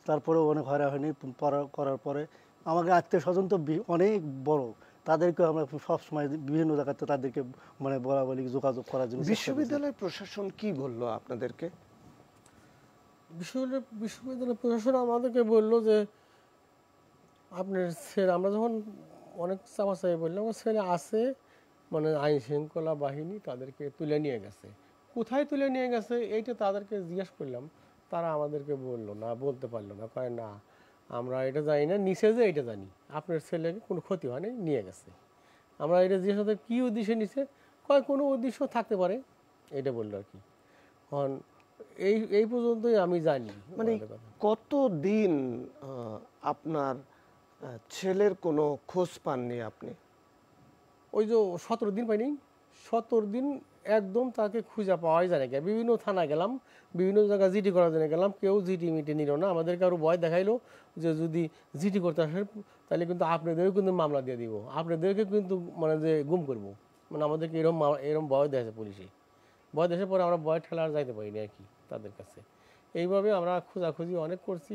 [SPEAKER 3] তারপরেও অনেক হয়রানি করার পরে আমাকে আত্মীয় স্বজন তো অনেক বড়, তাদেরকে আমরা সবসময় বিভিন্ন জায়গাতে তাদেরকে মানে বরাবরই যোগাযোগ করার জন্য।
[SPEAKER 1] বিশ্ববিদ্যালয় প্রশাসন কি বললো আপনাদেরকে?
[SPEAKER 2] বিশ্ববিদ্যালয় প্রশাসন আমাদেরকে বললো যে আপনার ছেলে, আমরা যখন অনেক চাপাচাপি বললাম, আমার ছেলে আছে, মানে আইন শৃঙ্খলা বাহিনী তাদেরকে তুলে নিয়ে গেছে। কোথায় তুলে নিয়ে গেছে এইটা তাদেরকে জিজ্ঞেস করলাম, তারা আমাদেরকে বললো না, বলতে পারলো না, কয় না আমরা এটা জানি না, নিচে যে এটা জানি আপনার ছেলেকে কোনো ক্ষতি হয়নি, নিয়ে গেছে। আমরা এটা জিজ্ঞেস করতে কী উদ্দেশ্যে নিছে, কয় কোনো উদ্দেশ্য থাকতে পারে, এটা বললো আর কি। কারণ এই পর্যন্তই আমি জানি।
[SPEAKER 1] মানে কতদিন আপনার ছেলের কোনো খোঁজ পাননি আপনি?
[SPEAKER 2] ওই যে 17 দিন পাইনি, 17 দিন একদম তাকে খুঁজে পাওয়াই যায় না। বিভিন্ন থানা গেলাম, বিভিন্ন জায়গায় জিডি করার জন্য গেলাম, কেউ জিডি মিটে নিল না। আমাদেরকে আরও ভয় দেখাইলো যে যদি জিডি করতে আসে তাহলে কিন্তু আপনাদেরও কিন্তু মামলা দিয়ে দিব, আপনাদেরকে কিন্তু মানে যে গুম করবো, মানে আমাদেরকে এরকম ভয় দিয়েছে পুলিশে। ভয় দেওয়ার পরে আমরা ভয় ঠেলা আর যাইতে পারিনি আর কি তাদের কাছে। এইভাবে আমরা খোঁজাখুঁজি অনেক করছি,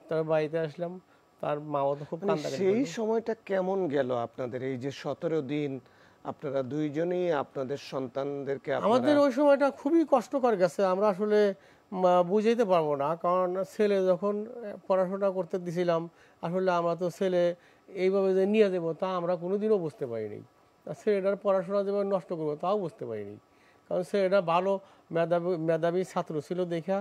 [SPEAKER 2] তার বাড়িতে আসলাম, তার মাও তো খুব কান্দাকাটি।
[SPEAKER 1] সেই সময়টা কেমন গেল আপনাদের, এই যে 17 দিন আপনারা দুইজনেই আপনাদের সন্তানদেরকে?
[SPEAKER 2] আমাদের ওই সময়টা খুবই কষ্টকর গেছে, আমরা আসলে বুঝাইতে পারবো না। কারণ ছেলে যখন পড়াশোনা করতে দিছিলাম, আসলে আমরা তো ছেলে এইভাবে যে নিয়ে যাবো তা আমরা কোনোদিনও বুঝতে পারিনি। ছেলেটার পড়াশোনা যেভাবে নষ্ট করবো তাও বুঝতে পারিনি। কারণ ছেলেটা ভালো মেধাবী ছাত্র ছিল দেখা,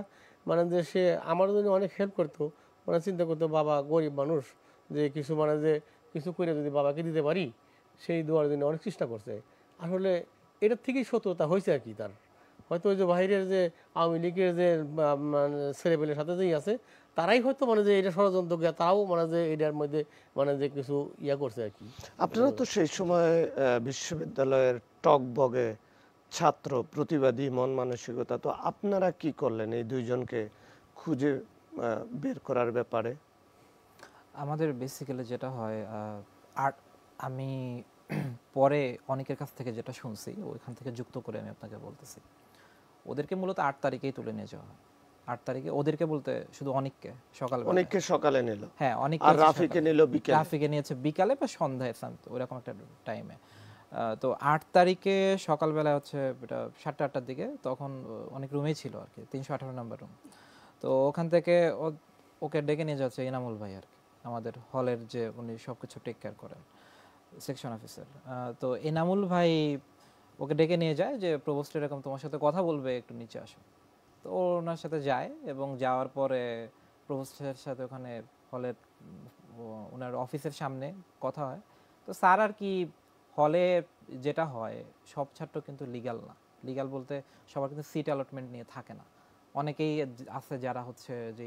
[SPEAKER 2] মানে যে সে আমার জন্য অনেক হেল্প করতো, মানে চিন্তা করতো বাবা গরিব মানুষ, যে কিছু মানে যে কিছু করে যদি বাবাকে দিতে পারি, সেই দেওয়ার জন্য অনেক চেষ্টা করছে। আসলে এটার থেকেই সত্যতা হয়েছে আর কি। তার হয়তো ওই যে বাইরের যে আওয়ামী লীগের যে ছেলেপেলের সাথে যেই আছে, তারাই হয়তো মানে যে এটা ষড়যন্ত্র, তারাও মানে যে এটার মধ্যে মানে যে কিছু ইয়া করছে আর কি।
[SPEAKER 1] আপনারা তো সেই সময় বিশ্ববিদ্যালয়ের টকবগে ছাত্র, প্রতিবাদী মন মানসিকতা, তো আপনারা কি করলেন এই দুইজনকে খুঁজে বের করার ব্যাপারে?
[SPEAKER 4] আমাদের বেসিক্যালি যেটা হয়, আমি পরে অনেকের কাছ থেকে যেটা শুনছি ওইখান থেকে যুক্ত করে আমি আপনাকে বলতেছি। ওদেরকে মূলত 8 তারিখেই তুলে নিয়ে যাওয়া হয়। 8 তারিখে ওদেরকে বলতে শুধু অনেককে সকালবেলা,
[SPEAKER 1] অনেককে সকালে নিল,
[SPEAKER 4] হ্যাঁ অনেক,
[SPEAKER 1] আর রাফিকে নিল বিকেলে,
[SPEAKER 4] রাফিকে নিয়েছে বিকালে বা সন্ধ্যায় ওইরকম একটা টাইমে। তো 8 তারিখে সকালবেলা হচ্ছে এটা 7টা-8টার দিকে, তখন অনেক রুমেই ছিল আর কি, 318 নম্বর রুম। তো ওখান থেকে ওকে ডেকে নিয়ে যাচ্ছে এনামুল ভাই আর কি, আমাদের হলের যে উনি সবকিছু টেক কেয়ার করেন সেকশন অফিসার। তো এনামুল ভাই ওকে ডেকে নিয়ে যায় যে প্রভোস্ট এরকম তোমার সাথে কথা বলবে, একটু নিচে আসো। তো ও ওনার সাথে যায় এবং যাওয়ার পরে প্রভোস্টের সাথে ওখানে হলের ওনার অফিসের সামনে কথা হয়। তো স্যার আর কি হলে যেটা হয় সব ছাত্র কিন্তু লিগ্যাল না, লিগ্যাল বলতে সবার কিন্তু সিট অ্যালটমেন্ট নিয়ে থাকে না, অনেকেই আছে যারা হচ্ছে যে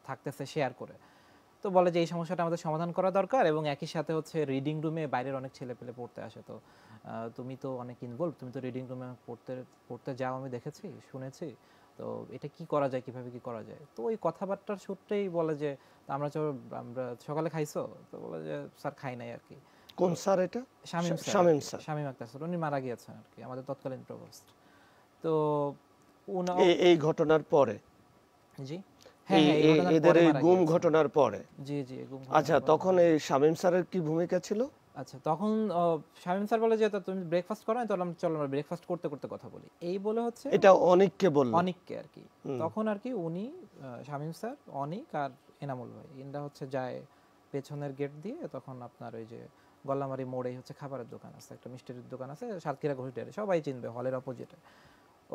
[SPEAKER 4] থাকতেছে শেয়ার করে। তো বলে যে এই সমস্যাটা আমাদের সমাধান করা দরকার এবং একই সাথে হচ্ছে রিডিং রুমে বাইরের অনেক ছেলে পেলে পড়তে আসে, তো তুমি তো অনেক ইনভলভ, তুমি তো রিডিং রুমে পড়তে যাও আমি দেখেছি শুনেছি, তো এটা কি করা যায়, কিভাবে কি করা যায়। তো ওই কথাবার্তার সূত্রেই বলে যে আমরা সকালে খাইছো, তো বলে যে স্যার খাই নাই আর কি।
[SPEAKER 1] কোন স্যার এটা?
[SPEAKER 4] শামীম আক্তার স্যার, উনি মারা গিয়েছেন আর কি, আমাদের তৎকালীন প্রভোস্ট। তো
[SPEAKER 1] এই ঘটনার পরে,
[SPEAKER 4] জি
[SPEAKER 1] এদের এই গুম ঘটনার পরে,
[SPEAKER 4] জি জি গুম।
[SPEAKER 1] আচ্ছা, তখন এই শামীম স্যারের কি ভূমিকা ছিল?
[SPEAKER 4] আচ্ছা, তখন শামীম স্যার বলে যে তুমি ব্রেকফাস্ট করো না, তাহলে চলো আমরা ব্রেকফাস্ট করতে করতে কথা বলি, এই বলে হচ্ছে
[SPEAKER 1] এটা অনেককে বলল,
[SPEAKER 4] অনেককে আর কি। তখন আর কি উনি শামীম স্যার, অনেক আর এনামুল ভাই এনরা হচ্ছে যায় পেছনের গেট দিয়ে, তখন আপনার ওই যে গল্লামারি মোড়েই হচ্ছে খাবারের দোকান আছে, একটা মিষ্টির দোকান আছে সাতক্ষীরা ঘড়িটারে, সবাই চিনবে, হলের অপোজিটে,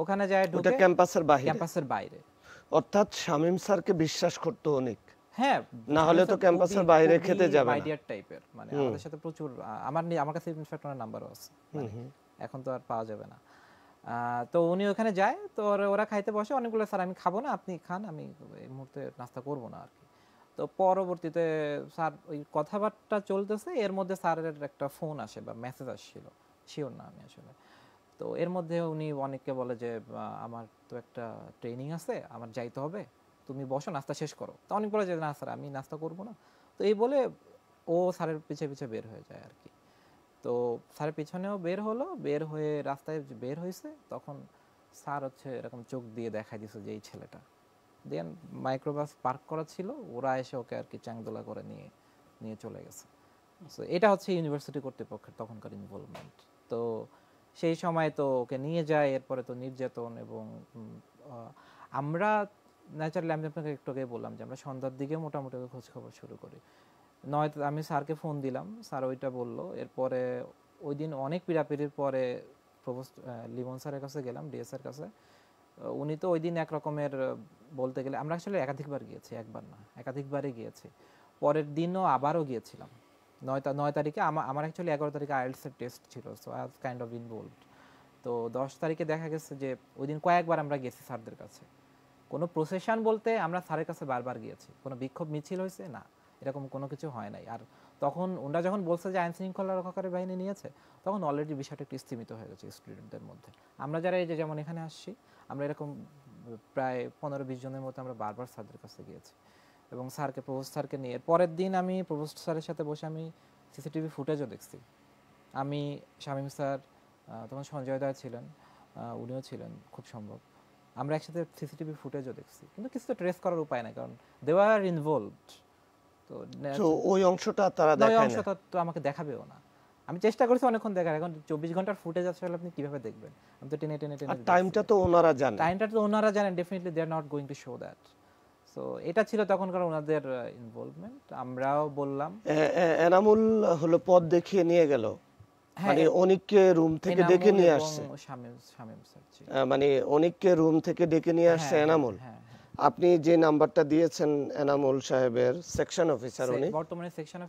[SPEAKER 4] ওখানে যায় ঢুকে, ক্যাম্পাসের বাইরে।
[SPEAKER 1] অর্থাৎ শামীম স্যারকে বিশ্বাস করতো অনেক,
[SPEAKER 4] হ্যাঁ,
[SPEAKER 1] না হলে তো ক্যাম্পাসের বাইরে খেতে যাবে না,
[SPEAKER 4] আইডিয়া টাইপের, মানে আমাদের সাথে প্রচুর, আমার কাছে ইনফ্যাক্ট ওনার নাম্বারও আছে, এখন তো আর পাওয়া যাবে না। তো উনি ওখানে যায়, তো ওরা খাইতে বসে, অনেকগুলো স্যার আমি খাবো না, আপনি খান, আমি এই মুহূর্তে নাস্তা করবো না আর কি। তো পরবর্তীতে স্যার ওই কথাবার্তা চলতেছে, এর মধ্যে স্যারের একটা ফোন আসে বা মেসেজ আসছিল, শিওর না আমি আসলে। তো এর মধ্যে উনি অনেককে বলে যে আমার তো একটা ট্রেনিং আছে, আমার যাইতে হবে, তুমি বসো নাস্তা শেষ করো। তো অনেক বলে যে না স্যার আমি নাস্তা করবো না। তো এই বলে ও স্যারের পিছে পিছে বের হয়ে যায় আর কি। তো স্যারের পিছনেও বের হলো, বের হয়ে রাস্তায় বের হয়েছে, তখন স্যার হচ্ছে এরকম চোখ দিয়ে দেখাই দিছে যে এই ছেলেটা, দেন মাইক্রোবাস পার্ক করা ছিল, ওরা এসে ওকে আর কি চাংদোলা করে নিয়ে চলে গেছে। সো এটা হচ্ছে ইউনিভার্সিটি কর্তৃপক্ষের তখনকার ইনভলভমেন্ট। তো সেই সময় তো ওকে নিয়ে যায়, এরপরে তো নির্যাতন, এবং আমরা ন্যাচারালি, আমি আপনাকে একটু আগে বললাম যে আমরা সন্ধ্যার দিকে মোটামুটি খোঁজ খবর শুরু করি। আমি স্যারকে ফোন দিলাম, স্যার ওইটা বললো। এরপরে ওই দিন অনেক পিড়াপিড়ির পরে প্রভোস্ট লিমন স্যারের কাছে গেলাম, ডিএসের কাছে। উনি তো ওই দিন একরকমের, বলতে গেলে আমরা আসলে একাধিকবার গিয়েছি, একবার না একাধিকবারই গিয়েছি। পরের দিনও আবারও গিয়েছিলাম 9 তারিখে, আমার অ্যাকচুয়ালি 11 তারিখে আইএলটিএস টেস্ট ছিল, so I was kind of involved. তো 10 তারিখে দেখা গেছে যে ওই দিন কয়েকবার আমরা গেছি স্যারদের কাছে। কোনো প্রসেশন বলতে আমরা স্যারের কাছে বারবার গিয়েছি, কোনো বিক্ষোভ মিছিল হয়েছে না, এরকম কোনো কিছু হয় নাই। আর তখন ওনারা যখন বলছে যে আইন শৃঙ্খলা রক্ষাকারী বাহিনী নিয়েছে, তখন অলরেডি বিষয়টা একটু স্থিমিত হয়ে গেছে স্টুডেন্টদের মধ্যে। আমরা যারা এই যে যেমন এখানে আসছি, আমরা এরকম প্রায় 15-20 জনের মতো আমরা বারবার স্যারদের কাছে গিয়েছি, এবং স্যারকে, প্রভোস্ট স্যারকে নিয়ে পরের দিন আমি প্রভোস্ট স্যারের সাথে বসে আমি সিসিটিভি ফুটেজও দেখছি। আমি, শামীম স্যার, তখন সঞ্জয় দা ছিলেন, উনিও ছিলেন খুব সম্ভব, আমরা একসাথে সিসিটিভি ফুটেজও দেখছি, কিন্তু কিছু তো ট্রেস করার উপায় নাই, কারণ দে আর ইনভলভড। তো
[SPEAKER 1] ওই অংশটা তারা দেখায় না,
[SPEAKER 4] ওই অংশটা তো আমাকে দেখাবেও না। আমি চেষ্টা করেছি অনেকক্ষণ দেখার, এখন 24 ঘন্টার ফুটেজ আসলে আপনি কিভাবে দেখবেন? আমি তো টেনে
[SPEAKER 1] টাইমটা তো ওনারা
[SPEAKER 4] জানেন, definitely they are not going to show that. So এটা ছিল তখনকার ওনাদের ইনভলভমেন্ট। আমরাও বললাম,
[SPEAKER 1] এনামুল হলো পথ দেখিয়ে নিয়ে গেল, মানে অনেককে রুম থেকে ডেকে নিয়ে আসছে, মানে অনেককে রুম থেকে ডেকে নিয়ে আসছে এনামুল। আপনি যে নাম্বারটা দিয়েছেন এনামুল সাহেবের, সেকশন অফিসার, উনি
[SPEAKER 4] বর্তমানে সেকশন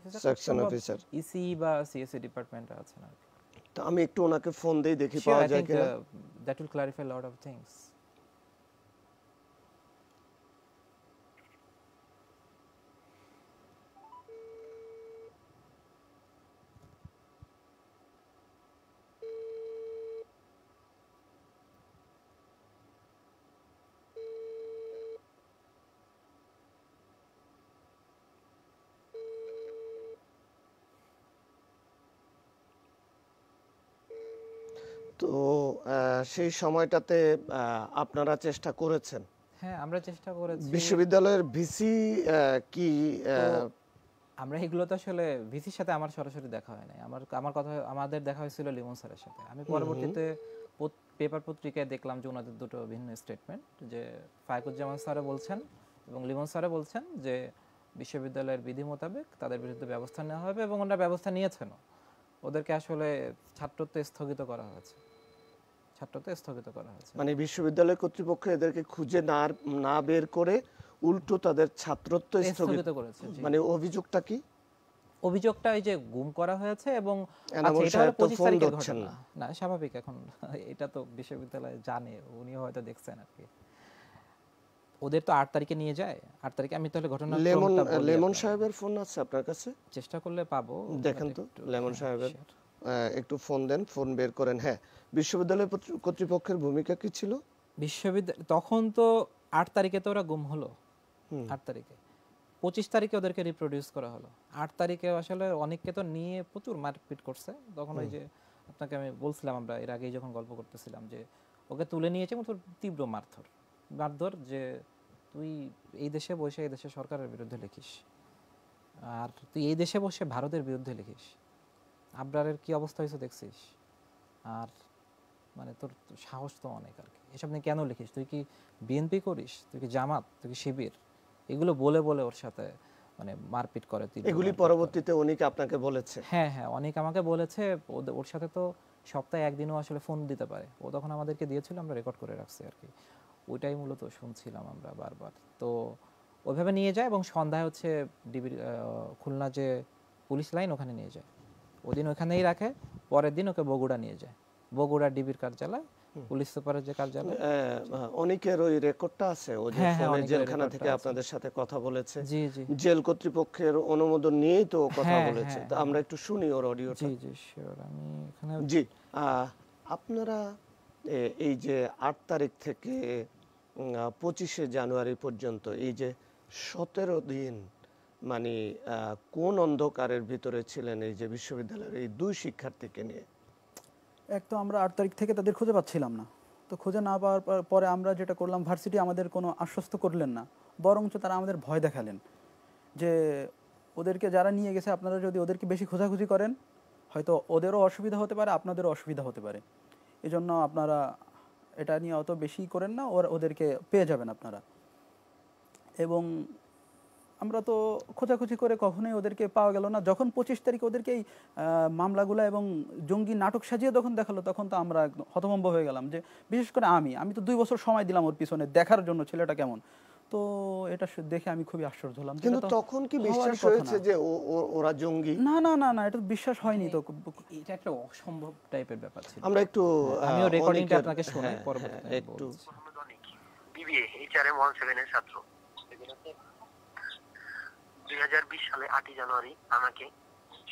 [SPEAKER 4] অফিসার ইসি বা সিএসসি ডিপার্টমেন্টে আছেন আর কি।
[SPEAKER 1] তো আমি একটু ওনাকে ফোন দেই, দেখি পাওয়া যায় কিনা।
[SPEAKER 4] That will clarify lot of things.
[SPEAKER 1] তো সেই সময়টাতে আপনারা চেষ্টা করেছেন?
[SPEAKER 4] হ্যাঁ, আমরা চেষ্টা করেছি।
[SPEAKER 1] বিশ্ববিদ্যালয়ের ভিসি কি
[SPEAKER 4] আমরা এগুলো তো আসলে ভিসির সাথে আমার সরাসরি দেখা হয় নাই। আমার কথা আমাদের দেখা হয়েছিল লিমন স্যারের সাথে। আমি পরবর্তীতে পেপার পত্রিকায় দেখলাম যে ওনাদের দুটো ভিন্ন স্টেটমেন্ট, যে ফায়কুজ্জামান স্যারও বলছেন এবং লিমন স্যারও বলছেন যে বিশ্ববিদ্যালয়ের বিধি মোতাবেক তাদের বিরুদ্ধে ব্যবস্থা নেওয়া হবে এবং ওনারা ব্যবস্থা নিয়েছেনও। ওদেরকে আসলে ছাত্রত্ব স্থগিত করা হয়েছে।
[SPEAKER 1] মানে বিশ্ববিদ্যালয় কর্তৃপক্ষ এদেরকে খুঁজে না বের করে উল্টো তাদের ছাত্রত্ব স্থগিত
[SPEAKER 4] করেছে।
[SPEAKER 1] মানে অভিযোগটা কি?
[SPEAKER 4] অভিযোগটা এই যে গুম করা হয়েছে এবং
[SPEAKER 1] এনামুল সাহেব তো ফোন ধরছেন না।
[SPEAKER 4] না, স্বাভাবিক, এখন এটা তো বিশ্ববিদ্যালয় জানে, উনিও হয়তো দেখছেন আর কি। ওদের তো 8 তারিখে নিয়ে যায়। 8 তারিখে আমি তাহলে ঘটনা
[SPEAKER 1] লেমন সাহেবের ফোন আছে আপনার কাছে?
[SPEAKER 4] চেষ্টা করলে পাবো।
[SPEAKER 1] দেখেন তো লেমন সাহেবের একটু ফোন দেন, ফোন বের করেন। হ্যাঁ, বিশ্ববিদ্যালয় কর্তৃপক্ষের ভূমিকা কি ছিল?
[SPEAKER 4] বিশ্ববিদ্যালয় তখন তো 8 তারিখে তো ওরা গুম হলো। 8 তারিখে 25 তারিখে ওদেরকে রিপ্রোডিউস করা হলো। 8 তারিখে আসলে অনেককে তো নিয়ে প্রচুর মারপিট করছে। তখন ওই যে আপনাকে আমি বলছিলাম, আমরা এর আগেই যখন গল্প করতেছিলাম, যে ওকে তুলে নিয়েছে এবং তীব্র মারধর, যে তুই এই দেশে বসে এই দেশের সরকারের বিরুদ্ধে লিখিস, আর তুই এই দেশে বসে ভারতের বিরুদ্ধে লিখিস, আবরারের কি অবস্থা হয়েছে দেখছিস, আর মানে তোর সাহস তো অনেক আর কি, এসব নিয়ে কেন লিখিস, তুই কি বিএনপি করিস, তুই কি জামাত, তুই কি শিবির, এগুলো বলে বলে ওর সাথে মানে মারপিট করে।
[SPEAKER 1] এগুলি পরবর্তীতে অনেকে আপনাকে বলেছে?
[SPEAKER 4] হ্যাঁ, অনেক আমাকে বলেছে। ওর সাথে তো সপ্তাহে একদিনও আসলে ফোন দিতে পারে। ও তখন আমাদেরকে দিয়েছিল, আমরা রেকর্ড করে রাখছি আর কি। ওইটাই মূলত শুনছিলাম আমরা বারবার। তো ওইভাবে নিয়ে যায় এবং সন্ধ্যায় হচ্ছে ডিবির খুলনা যে পুলিশ লাইন, ওখানে নিয়ে যায়। ওদিন ওখানেই রাখে, পরের দিন ওকে বগুড়া নিয়ে যায়। বগুড়া ডিবির কার্যালয়, পুলিশ সুপারের যে কার্যালয়।
[SPEAKER 1] অনেকের ওই রেকর্ডটা আছে, ও যে ফোনে জেলখানা থেকে আপনাদের সাথে কথা বলেছে।
[SPEAKER 4] জি জি,
[SPEAKER 1] জেল কর্তৃপক্ষের অনুমোদন নিয়েই তো কথা বলেছে। তো আমরা একটু শুনি ওর অডিওটা।
[SPEAKER 4] জি জি, শিওর। আমি এখানে
[SPEAKER 1] জি, আপনারা এই যে 8 তারিখ থেকে 25শে জানুয়ারি পর্যন্ত এই যে 17 দিন মানে কোন অন্ধকারের ভিতরে ছিলেন এই যে বিশ্ববিদ্যালয়ের এই দুই শিক্ষার্থীকে নিয়ে?
[SPEAKER 5] এক তো আমরা 8 তারিখ থেকে তাদের খুঁজে পাচ্ছিলাম না। তো খুঁজে না পাওয়ার পরে আমরা যেটা করলাম, ভার্সিটি আমাদের কোনো আশ্বস্ত করলেন না, বরঞ্চ তারা আমাদের ভয় দেখালেন যে ওদেরকে যারা নিয়ে গেছে, আপনারা যদি ওদেরকে বেশি খোঁজাখুঁজি করেন, হয়তো ওদেরও অসুবিধা হতে পারে, আপনাদেরও অসুবিধা হতে পারে। এজন্য আপনারা এটা নিয়ে অত বেশি করেন না, ওদেরকে পেয়ে যাবেন আপনারা। এবং আমরা তো খোঁজাখুঁজি করে কখনোই ওদেরকে পাওয়া গেল না। যখন 25 তারিখে ওদেরকে এই মামলাগুলো এবং জঙ্গি নাটক সাজিয়ে যখন দেখালো, তখন তো আমরা একদম হতভম্ব হয়ে গেলাম। যে বিশেষ করে আমি তো 2 বছর সময় দিলাম ওর পিছনে দেখার জন্য ছেলেটা কেমন। তো এটা দেখে আমি খুবই আশ্চর্য হলাম।
[SPEAKER 1] কিন্তু তখন কি বিশ্বাস হয়েছে যে ওরা জঙ্গি?
[SPEAKER 5] না না না না, এটা বিশ্বাস হয়নি। তো
[SPEAKER 4] এটা একটা অসম্ভব টাইপের ব্যাপার ছিল।
[SPEAKER 1] আমরা একটু
[SPEAKER 4] আমিও রেকর্ডিংটা আপনাকে শোনাই পরবর্তীতে
[SPEAKER 1] একটু।
[SPEAKER 13] বিবিএ এইচআরএম 17 এর ছাত্র। 2020 সালে 8 জানুয়ারি আমাকে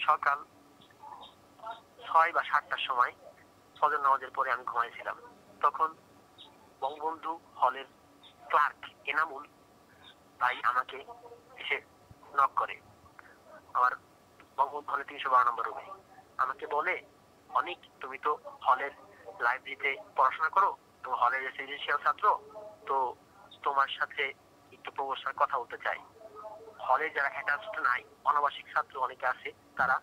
[SPEAKER 13] সকাল 6 বা 7টার সময় ফজর নামাজের পরে আমি ঘুমাইছিলাম। তখন বঙ্গবন্ধু হলের ক্লার্ক এনামুল ভাই আমাকে এসে নক করে, আমার বঙ্গবন্ধু হলে 312 নম্বর রুমে। আমাকে বলে, অনেক তুমি তো হলের লাইব্রেরিতে পড়াশোনা করো, তো হলের রেসিডেন্সিয়াল ছাত্র, তো তোমার সাথে একটু প্রফেসর কথা বলতে চাই। হলে যারা অ্যাটাচড নাই, অনাবাসিক ছাত্র অনেকে আছে, তারা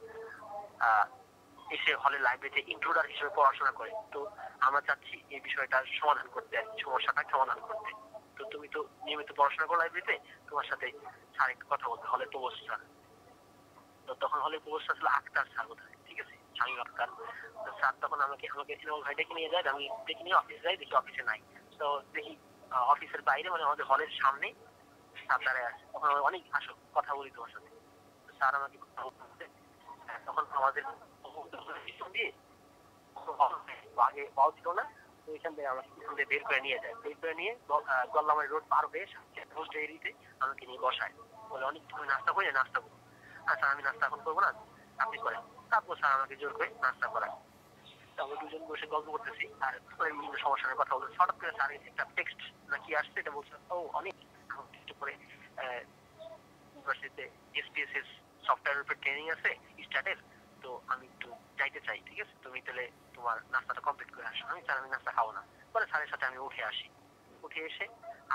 [SPEAKER 13] এসে হলের লাইব্রেরিতে ইনক্লুডার হিসেবে পড়াশোনা করে। তো আমরা চাচ্ছি এই বিষয়টার সমাধান করতে, সমস্যাটা সমাধান করতে। তো তুমি তো নিয়মিত পড়াশোনা করো লাইব্রেরিতে, তোমার সাথে স্যার একটু কথা বলতে, হলে প্রফেসর। তো তখন হলে প্রফেসর ছিল আক্তার স্যার, বোধহয়, ঠিক আছে, শামীম আক্তার। তো স্যার তখন আমাকে ভাই ডেকে নিয়ে যায়, আমি ডেকে নিয়ে অফিসে যাই, দেখি অফিসে নাই। তো দেখি অফিসের বাইরে, মানে আমাদের হলের সামনে স্যার দাঁড়ায় আছে। তখন অনেক আসো কথা বলি তোমার সাথে। স্যার আমাকে তখন আমাদের দিয়ে আগে পাও ছিল না, তো ওইখান থেকে আমাকে বের করে নিয়ে যায়। বের করে নিয়ে গল্লামারি রোড পার হয়ে হোস্ট এরিয়াতে আমাকে নিয়ে বসায়। বলে, অনেক তুমি নাস্তা করে নাস্তা করো। আচ্ছা, আমি নাস্তা এখন করবো না, আপনি করেন। তারপর স্যার আমাকে জোর করে নাস্তা করায়। আমরা দুজন বসে গল্প করতেছি আর বিভিন্ন সমস্যার কথা বলতেছি। হঠাৎ করে স্যার একটা টেক্সট না কি আসছে, এটা বলছে, ও অনেক করে ইউনিভার্সিটিতে এসপিএসএস সফটওয়্যারের উপর ট্রেনিং আছে স্টার্টের, তো আমি একটু যাইতে চাই, ঠিক আছে, তুমি তাহলে তোমার নাস্তাটা কমপ্লিট করে আসো। আমি স্যার আমি নাস্তা খাবো না। পরে স্যারের সাথে আমি উঠে আসি। উঠে এসে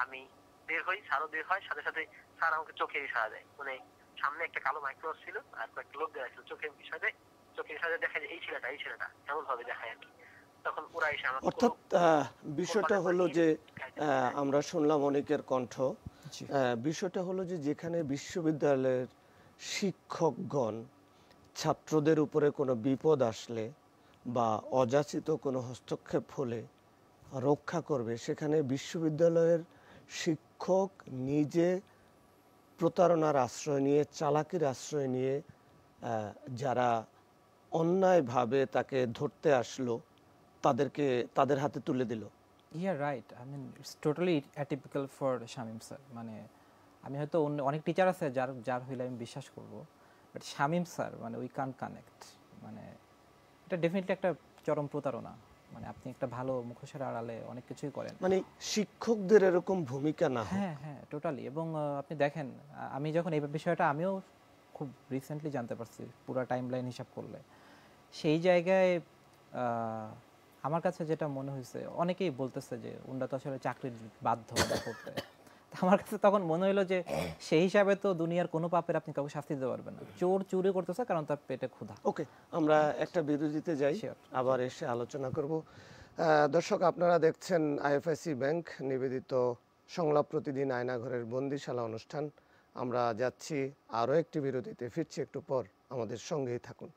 [SPEAKER 13] আমি বের হই, স্যারও বের হয়। সাথে সাথে স্যার আমাকে চোখের ইশারা দেয়, মানে সামনে একটা কালো মাইক্রোবাস ছিল আর কয়েকটা লোক দেওয়া ছিল, চোখের ইশারা দেখা যায় এই ছেলেটা এমন ভাবে দেখায় আর কি। তখন ওরা এসে আমাকে
[SPEAKER 1] অর্থাৎ বিষয়টা হলো যে আমরা শুনলাম অনেকের কণ্ঠ। বিষয়টা হলো যে যেখানে বিশ্ববিদ্যালয়ের শিক্ষকগণ ছাত্রদের উপরে কোনো বিপদ আসলে বা অযাচিত কোনো হস্তক্ষেপ হলে রক্ষা করবে, সেখানে বিশ্ববিদ্যালয়ের শিক্ষক নিজে প্রতারণার আশ্রয় নিয়ে, চালাকির আশ্রয় নিয়ে যারা অন্যায়ভাবে তাকে ধরতে আসলো তাদেরকে তাদের হাতে তুলে দিল।
[SPEAKER 4] Yeah right, I mean it's totally atypical for Shamim sir. মানে আমি হয়তো অনেক টিচার আছে যার হইলে আমি বিশ্বাস করব, বাট শামীম স্যার মানে উই কান্ট কানেক্ট। মানে এটা ডেফিনেটলি একটা চরম প্রতারণা। মানে আপনি একটা ভালো মুখোশের আড়ালে অনেক কিছুই করেন,
[SPEAKER 1] মানে শিক্ষকদের এরকম ভূমিকা না।
[SPEAKER 4] হ্যাঁ হ্যাঁ টোটালি। এবং আপনি দেখেন, আমি যখন এই বিষয়টা আমিও খুব রিসেন্টলি জানতে পারছি পুরো টাইমলাইন হিসাব করলে, সেই জায়গায় আমার কাছে যেটা মনে হয়েছে, অনেকেই বলতেছে যে উন্ডা তো আসলে চাকরির বাধ্য করতে। আমার কাছে তখন মনে হলো যে সেই হিসাবে তো দুনিয়ার কোনো পাপের আপনি কাউকে শাস্তি দিতে পারবেন না। চোর চুরি করতেছে কারণ তার পেটে ক্ষুধা।
[SPEAKER 1] ওকে, আমরা একটা বিরতিতে যাই, আবার এসে আলোচনা করব। দর্শক, আপনারা দেখছেন আইএফআইসি ব্যাংক নিবেদিত সংলাপ প্রতিদিন আয়নাঘরের বন্দিশালা অনুষ্ঠান। আমরা যাচ্ছি আরও একটি বিরতিতে, ফিরছি একটু পর, আমাদের সঙ্গেই থাকুন।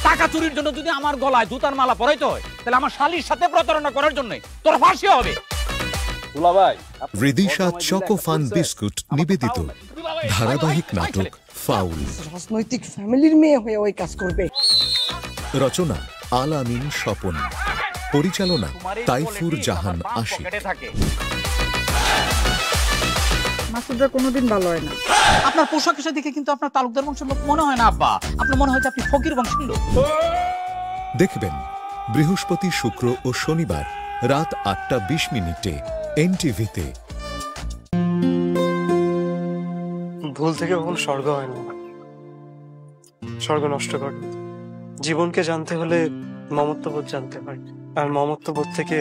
[SPEAKER 6] টাকা চুরির জন্য যদি আমার গলায় জুতার মালা পরাইতে হয়, তাহলে আমার শালীর সাথে প্রতারণা করার জন্য তোর ফাঁসি হবে।
[SPEAKER 7] রিদিশা চকো ফান বিস্কুট নিবেদিত ধারাবাহিক নাটক ফাউল।
[SPEAKER 8] রাজনৈতিক ফ্যামিলির মেয়ে হয়ে ওই কাজ করবে।
[SPEAKER 7] রচনা আল আমিন স্বপন, পরিচালনা তাইফুর জাহান আশিক।
[SPEAKER 8] মাসুদরা কোনোদিন ভালো হয় না।
[SPEAKER 6] আপনার পোশাক আশাক দেখে কিন্তু আপনার তালুকদার বংশের লোক মনে হয় না আব্বা, আপনার মনে হয় যে আপনি ফকির বংশের লোক।
[SPEAKER 7] দেখবেন বৃহস্পতি, শুক্র ও শনিবার রাত 8:20 এনটিভিতে।
[SPEAKER 9] ভুল থেকে কখনো স্বর্গ হয় না, স্বর্গ নষ্ট করে। জীবনকে জানতে হলে মমত্ববোধ জানতে হয়, আর মমত্ববোধ থেকে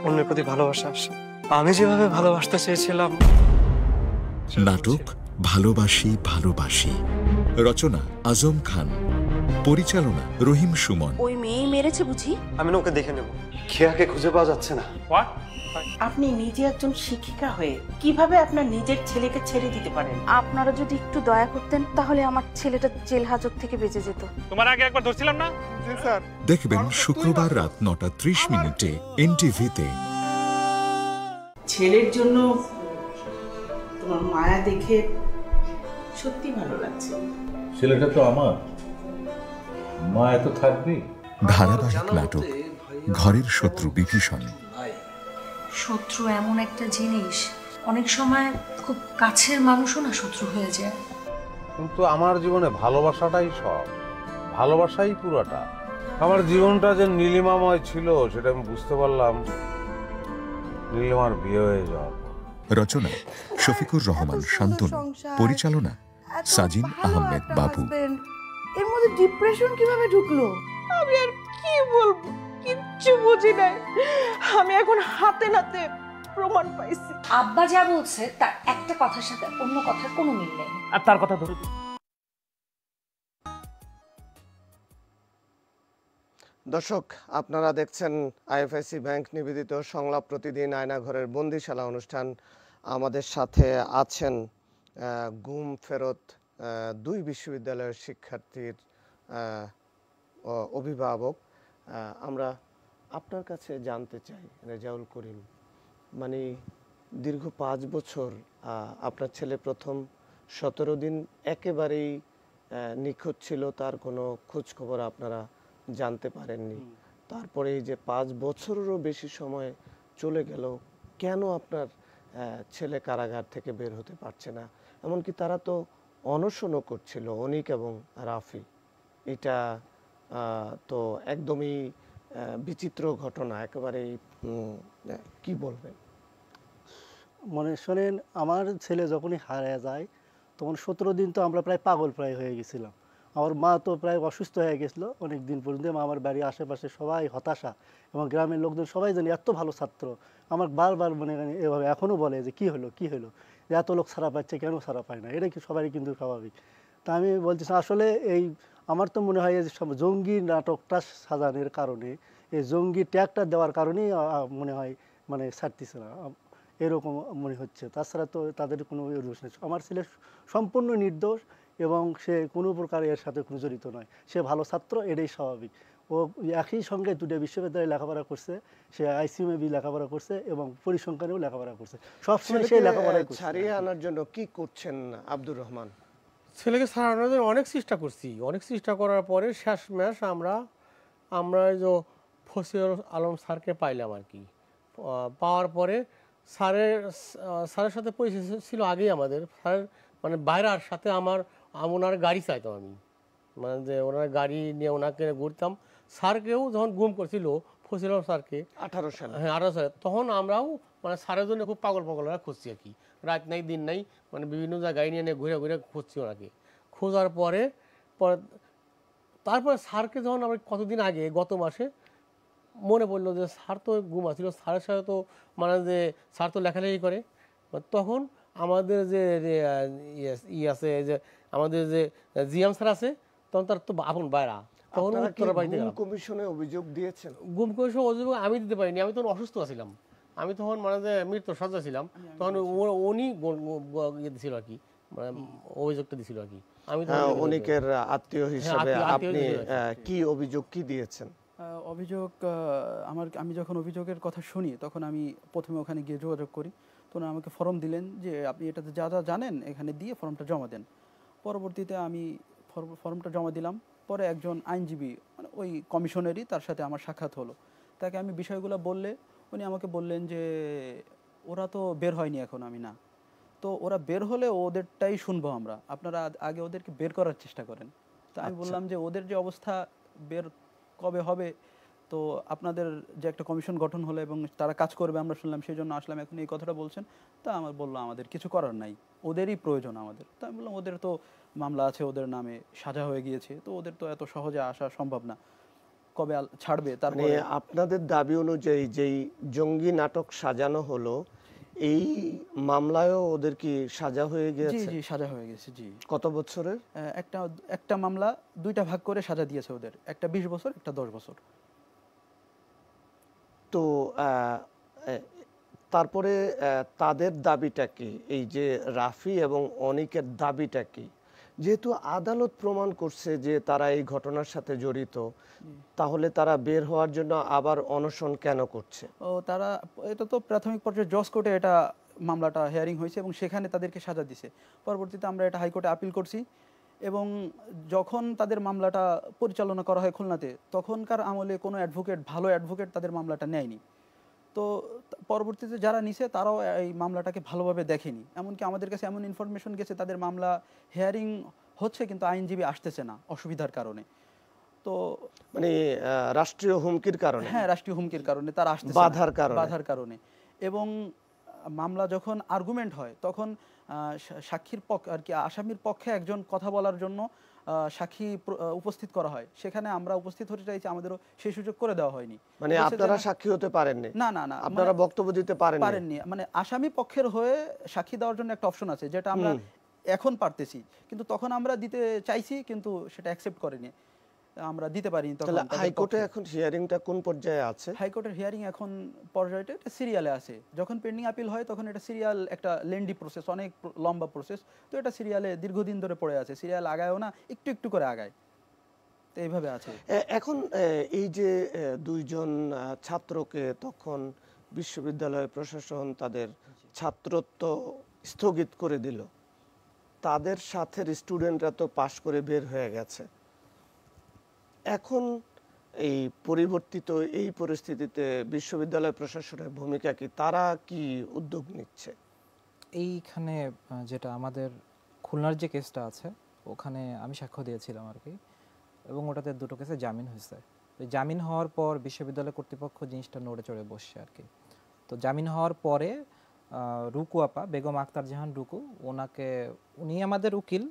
[SPEAKER 9] অন্যের প্রতি ভালোবাসা আসে। আমি যেভাবে ভালোবাসতে চেয়েছিলাম।
[SPEAKER 7] নাটক ভালোবাসি ভালোবাসি, রচনা আজম খান, পরিচালনা রহিম সুমন।
[SPEAKER 10] ওই মেয়ে মেরেছে বুঝি?
[SPEAKER 9] আমি না ওকে দেখে নেব। খেয়াকে খুঁজে পাওয়া যাচ্ছে না।
[SPEAKER 10] আপনি নিজে একজন শিক্ষিকা হয়ে কিভাবে আপনার নিজের ছেলেকে ছেড়ে দিতে পারেন? আপনারা যদি একটু দয়া করতেন তাহলে আমার ছেলেটা জেল হাজত থেকে বেঁচে যেত।
[SPEAKER 14] তোমার আগে একবার ধরছিলাম না? জি স্যার।
[SPEAKER 7] দেখবেন শুক্রবার রাত 9:30 এনটিভিতে।
[SPEAKER 10] ছেলের জন্য তোমার মায়া দেখে সত্যি ভালো লাগছে।
[SPEAKER 11] ছেলেটা তো আমার, মায়া তো থাকবেই।
[SPEAKER 7] ধারাবাহিক নাটক ঘরের শত্রু বিভীষণ।
[SPEAKER 12] শত্রু এমন একটা জিনিস, অনেক সময় খুব কাছের মানুষও না শত্রু হয়ে যায়।
[SPEAKER 11] কিন্তু আমার জীবনে ভালোবাসাটাই সব, ভালোবাসাই পুরাটা। আমার জীবনটা যে নীলিমাময় ছিল সেটা আমি বুঝতে পারলাম নীলিমার বিয়ে হয়ে যাওয়ার পর।
[SPEAKER 7] রচনা শফিকুর রহমান শান্তনু, পরিচালনা সাজিন আহমেদ বাবু।
[SPEAKER 10] এর মধ্যে ডিপ্রেশন কিভাবে ঢুকলো? আমি আর কি বলবো, কিচ্ছু বুঝি নাই। আমি এখন হাতে নাতে প্রমাণ পাইছি।
[SPEAKER 12] আব্বা যা বলছে তার একটা কথার সাথে অন্য কথার কোনো মিল নেই।
[SPEAKER 6] আর তার কথা ধরে
[SPEAKER 1] দর্শক, আপনারা দেখছেন আইএফআইসি ব্যাংক নিবেদিত সংলাপ প্রতিদিন আয়নাঘরের বন্দিশালা অনুষ্ঠান। আমাদের সাথে আছেন গুম ফেরত 2 বিশ্ববিদ্যালয়ের শিক্ষার্থীর অভিভাবক। আমরা আপনার কাছে জানতে চাই রেজাউল করিম, মানে দীর্ঘ 5 বছর আপনার ছেলে প্রথম 17 দিন একেবারেই নিখোঁজ ছিল, তার কোনো খোঁজ খবর আপনারা জানতে পারেননি। তারপরে এই যে 5 বছরেরও বেশি সময় চলে গেল, কেন আপনার ছেলে কারাগার থেকে বের হতে পারছে না? এমনকি তারা তো অনশনও করছিল, অনিক এবং রাফি। এটা তো একদমই বিচিত্র ঘটনা, একেবারে কি বলবেন?
[SPEAKER 3] মনে শোনেন, আমার ছেলে যখনই হারিয়ে যায় তখন 17 দিন তো আমরা প্রায় পাগল প্রায় হয়ে গেছিলাম। আমার মা তো প্রায় অসুস্থ হয়ে গেছিলো অনেক দিন পর্যন্ত। আমার বাড়ির আশেপাশে সবাই হতাশা, এবং গ্রামের লোকজন সবাই জানি এত ভালো ছাত্র। আমার বারবার মনে এভাবে এখনও বলে যে কি হলো যে এত লোক ছাড়া পাচ্ছে, কেন ছাড়া পায় না, এটা কি সবারই কিন্তু স্বাভাবিক। তা আমি বলতেছি আসলে এই আমার তো মনে হয় যে জঙ্গি নাটকটা সাজানোর কারণে, এই জঙ্গি ট্যাগটা দেওয়ার কারণেই মনে হয় মানে ছাড়তেছে না, এরকম মনে হচ্ছে। তাছাড়া তো তাদের কোনো দোষ নেই। আমার ছেলে সম্পূর্ণ নির্দোষ এবং সে কোনো প্রকার এর সাথে কোনো জড়িত নয়। সে ভালো ছাত্র, এটাই স্বাভাবিক। ও একই সঙ্গে দুটো বিশ্ববিদ্যালয়ে লেখাপড়া করছে, সে আইসিএমএবি লেখাপড়া করছে এবং পরিসংখ্যানেও লেখাপড়া করছে। সবসময় সে লেখাপড়াই করছে।
[SPEAKER 1] ছাড়িয়ে আনার জন্য কি করছেন আব্দুর রহমান?
[SPEAKER 2] ছেলেকে ছাড়ানোর জন্য অনেক চেষ্টা করছি। অনেক চেষ্টা করার পরে শেষমেশ আমরা যে ফসিউল আলম স্যারকে পাইলাম আর কি। পাওয়ার পরে স্যারের সাথে পরিচয় ছিল আগেই আমাদের। স্যার মানে বাইরের সাথে ওনার গাড়ি চাইতাম আমি, মানে যে ওনার গাড়ি নিয়ে ওনাকে ঘুরতাম। স্যারকেও যখন গুম করছিল ফসিউল আলম স্যারকে
[SPEAKER 1] 18 সালে,
[SPEAKER 2] হ্যাঁ 18 সালে, তখন আমরাও মানে স্যারের জন্য খুব পাগল খুঁজছি আর কি। রাত নাই দিন নাই, মানে বিভিন্ন জায়গায় নিয়ে ঘুরে ঘুরে খুঁজছি ওনাকে। খোঁজার পরে তারপরে স্যারকে যখন আমরা কতদিন আগে গত মাসে মনে পড়লো যে স্যার তো গুম আছিল, স্যারের সাথে তো মানে যে স্যার তো লেখালেখি করে, তখন আমাদের যে আছে যে আমাদের যে জিএম স্যার আছে, তখন তার তো আপন বাইরা, তখন
[SPEAKER 1] গুম কমিশনে অভিযোগ দিয়েছেন?
[SPEAKER 2] গুম কমিশনে অভিযোগ আমি দিতে পারিনি, আমি তখন অসুস্থ ছিলাম। আমি তখন মানে যে মৃত্যু সজ্জা ছিলাম, তখন উনি ইয়ে দিছিল আর কি, মানে অভিযোগটা দিছিল আর কি। আমি
[SPEAKER 1] অনেকের আত্মীয় হিসেবে আপনি কি অভিযোগ কি দিয়েছেন?
[SPEAKER 5] অভিযোগ আমি যখন অভিযোগের কথা শুনি তখন আমি প্রথমে ওখানে গিয়ে যোগাযোগ করি। তো আমাকে ফর্ম দিলেন যে আপনি এটাতে যা যা জানেন এখানে দিয়ে ফর্মটা জমা দেন। পরবর্তীতে আমি ফর্মটা জমা দিলাম। পরে একজন আইনজীবী মানে ওই কমিশনেরই, তার সাথে আমার সাক্ষাৎ হলো। তাকে আমি বিষয়গুলো বললে উনি আমাকে বললেন যে ওরা তো বের হয়নি এখন। আমি না, তো ওরা বের হলে ওদেরটাই শুনবো আমরা, আপনারা আগে ওদেরকে বের করার চেষ্টা করেন। তো আমি বললাম যে ওদের যে অবস্থা, বের কবে হবে, তো আপনাদের যে একটা কমিশন গঠন হলো এবং তারা কাজ করবে আমরা শুনলাম, সেই জন্য আসলাম। এখন এই কথাটা বলছেন, তা আমার বললো আমাদের কিছু করার নাই, ওদেরই প্রয়োজন আমাদের। তো আমি বললাম ওদের তো মামলা আছে, ওদের নামে সাজা হয়ে গিয়েছে, তো ওদের তো এত সহজে আসা সম্ভব না, কবে ছাড়বে। তারপরে
[SPEAKER 1] আপনাদের দাবি অনুযায়ী যেই জঙ্গি নাটক সাজানো হলো, এই মামলায়ও ওদের কি সাজা হয়ে গেছে?
[SPEAKER 5] জি সাজা হয়ে গেছে। জি।
[SPEAKER 1] কত বছরের?
[SPEAKER 5] একটা মামলা দুইটা ভাগ করে সাজা দিয়েছে ওদের, একটা 20 বছর, একটা 10 বছর।
[SPEAKER 1] তো তারপরে তাদের দাবিটা কি, এই যে রাফি এবং অনিকের দাবিটা কি? যেহেতু আদালত প্রমাণ করছে যে তারা এই ঘটনার সাথে জড়িত, তাহলে তারা বের হওয়ার জন্য আবার অনশন কেন করছে?
[SPEAKER 5] তারা এটা তো প্রাথমিক পর্যায়ে জজ কোর্টে এটা মামলাটা হিয়ারিং হয়েছে এবং সেখানে তাদেরকে সাজা দিছে। পরবর্তীতে আমরা এটা হাইকোর্টে আপিল করছি এবং যখন তাদের মামলাটা পরিচালনা করা হয় খুলনাতে, তখনকার আমলে কোনো ভালো অ্যাডভোকেট তাদের মামলাটা নেয়নি। তো পরবর্তীতে যারা নিছে তারাও এই মামলাটাকে ভালোভাবে দেখেনি। এমনকি আমাদের কাছে এমন ইনফরমেশন গেছে তাদের মামলা হিয়ারিং হচ্ছে কিন্তু আইনজীবী আসতেছে না অসুবিধার কারণে। তো
[SPEAKER 1] মানে রাষ্ট্রীয় হুমকির কারণে?
[SPEAKER 5] হ্যাঁ, রাষ্ট্রীয় হুমকির কারণে তারা আসতেছে, বাধার কারণে। এবং মামলা যখন আর্গুমেন্ট হয় তখন সাক্ষীর পক্ষে আর কি, আসামির পক্ষে একজন কথা বলার জন্য সাক্ষী উপস্থিত করা হয়। সেখানে আমরা উপস্থিত হতে চাইছি, আমাদেরও সেই সুযোগ করে দেওয়া হয়নি।
[SPEAKER 1] মানে আপনারা সাক্ষী হতে পারেননি?
[SPEAKER 5] না,
[SPEAKER 1] আপনারা বক্তব্য দিতে পারেননি।
[SPEAKER 5] মানে আসামি পক্ষের হয়ে সাক্ষী দেওয়ার জন্য একটা অপশন আছে, যেটা আমরা এখন পারতেছি, কিন্তু তখন আমরা দিতে চাইছি কিন্তু সেটা অ্যাকসেপ্ট করেনি, আমরা দিতে পারিনি। তখন
[SPEAKER 1] হাইকোর্টে এখন হিয়ারিংটা কোন পর্যায়ে আছে?
[SPEAKER 5] হাইকোর্টের হিয়ারিং এখন পর্যায়টা একটা সিরিয়ালে আছে। যখন পেন্ডিং আপিল হয় তখন এটা সিরিয়াল, একটা লেন্ডি প্রসেস, অনেক লম্বা প্রসেস। তো এটা সিরিয়ালে দীর্ঘদিন ধরে পড়ে আছে, সিরিয়াল আগায়ও না, একটু একটু করে আগায়, তো এইভাবে আছে।
[SPEAKER 1] এখন এই যে দুইজন ছাত্রকে তখন বিশ্ববিদ্যালয় প্রশাসন তাদের ছাত্রত্ব স্থগিত করে দিল, তাদের সাথে স্টুডেন্টরা তো পাশ করে বের হয়ে গেছে। এখন এই পরিবর্তিত এই পরিস্থিতিতে বিশ্ববিদ্যালয় প্রশাসনের ভূমিকা কি? তারা কি উদ্যোগ নিচ্ছে?
[SPEAKER 4] এইখানে যেটা আমাদের খুলনার যে কেসটা আছে, ওখানে আমি সাক্ষ্য দিয়েছিলাম আর কি, এবং ওটাতে দুটো কেসে জামিন হয়েছে। তো জামিন হওয়ার পর বিশ্ববিদ্যালয় কর্তৃপক্ষ জিনিসটা নড়ে চড়ে বসছে আর কি। তো জামিন হওয়ার পরে রুকু আপা, বেগম আক্তার জাহান রুকু, উনি আমাদের উকিল,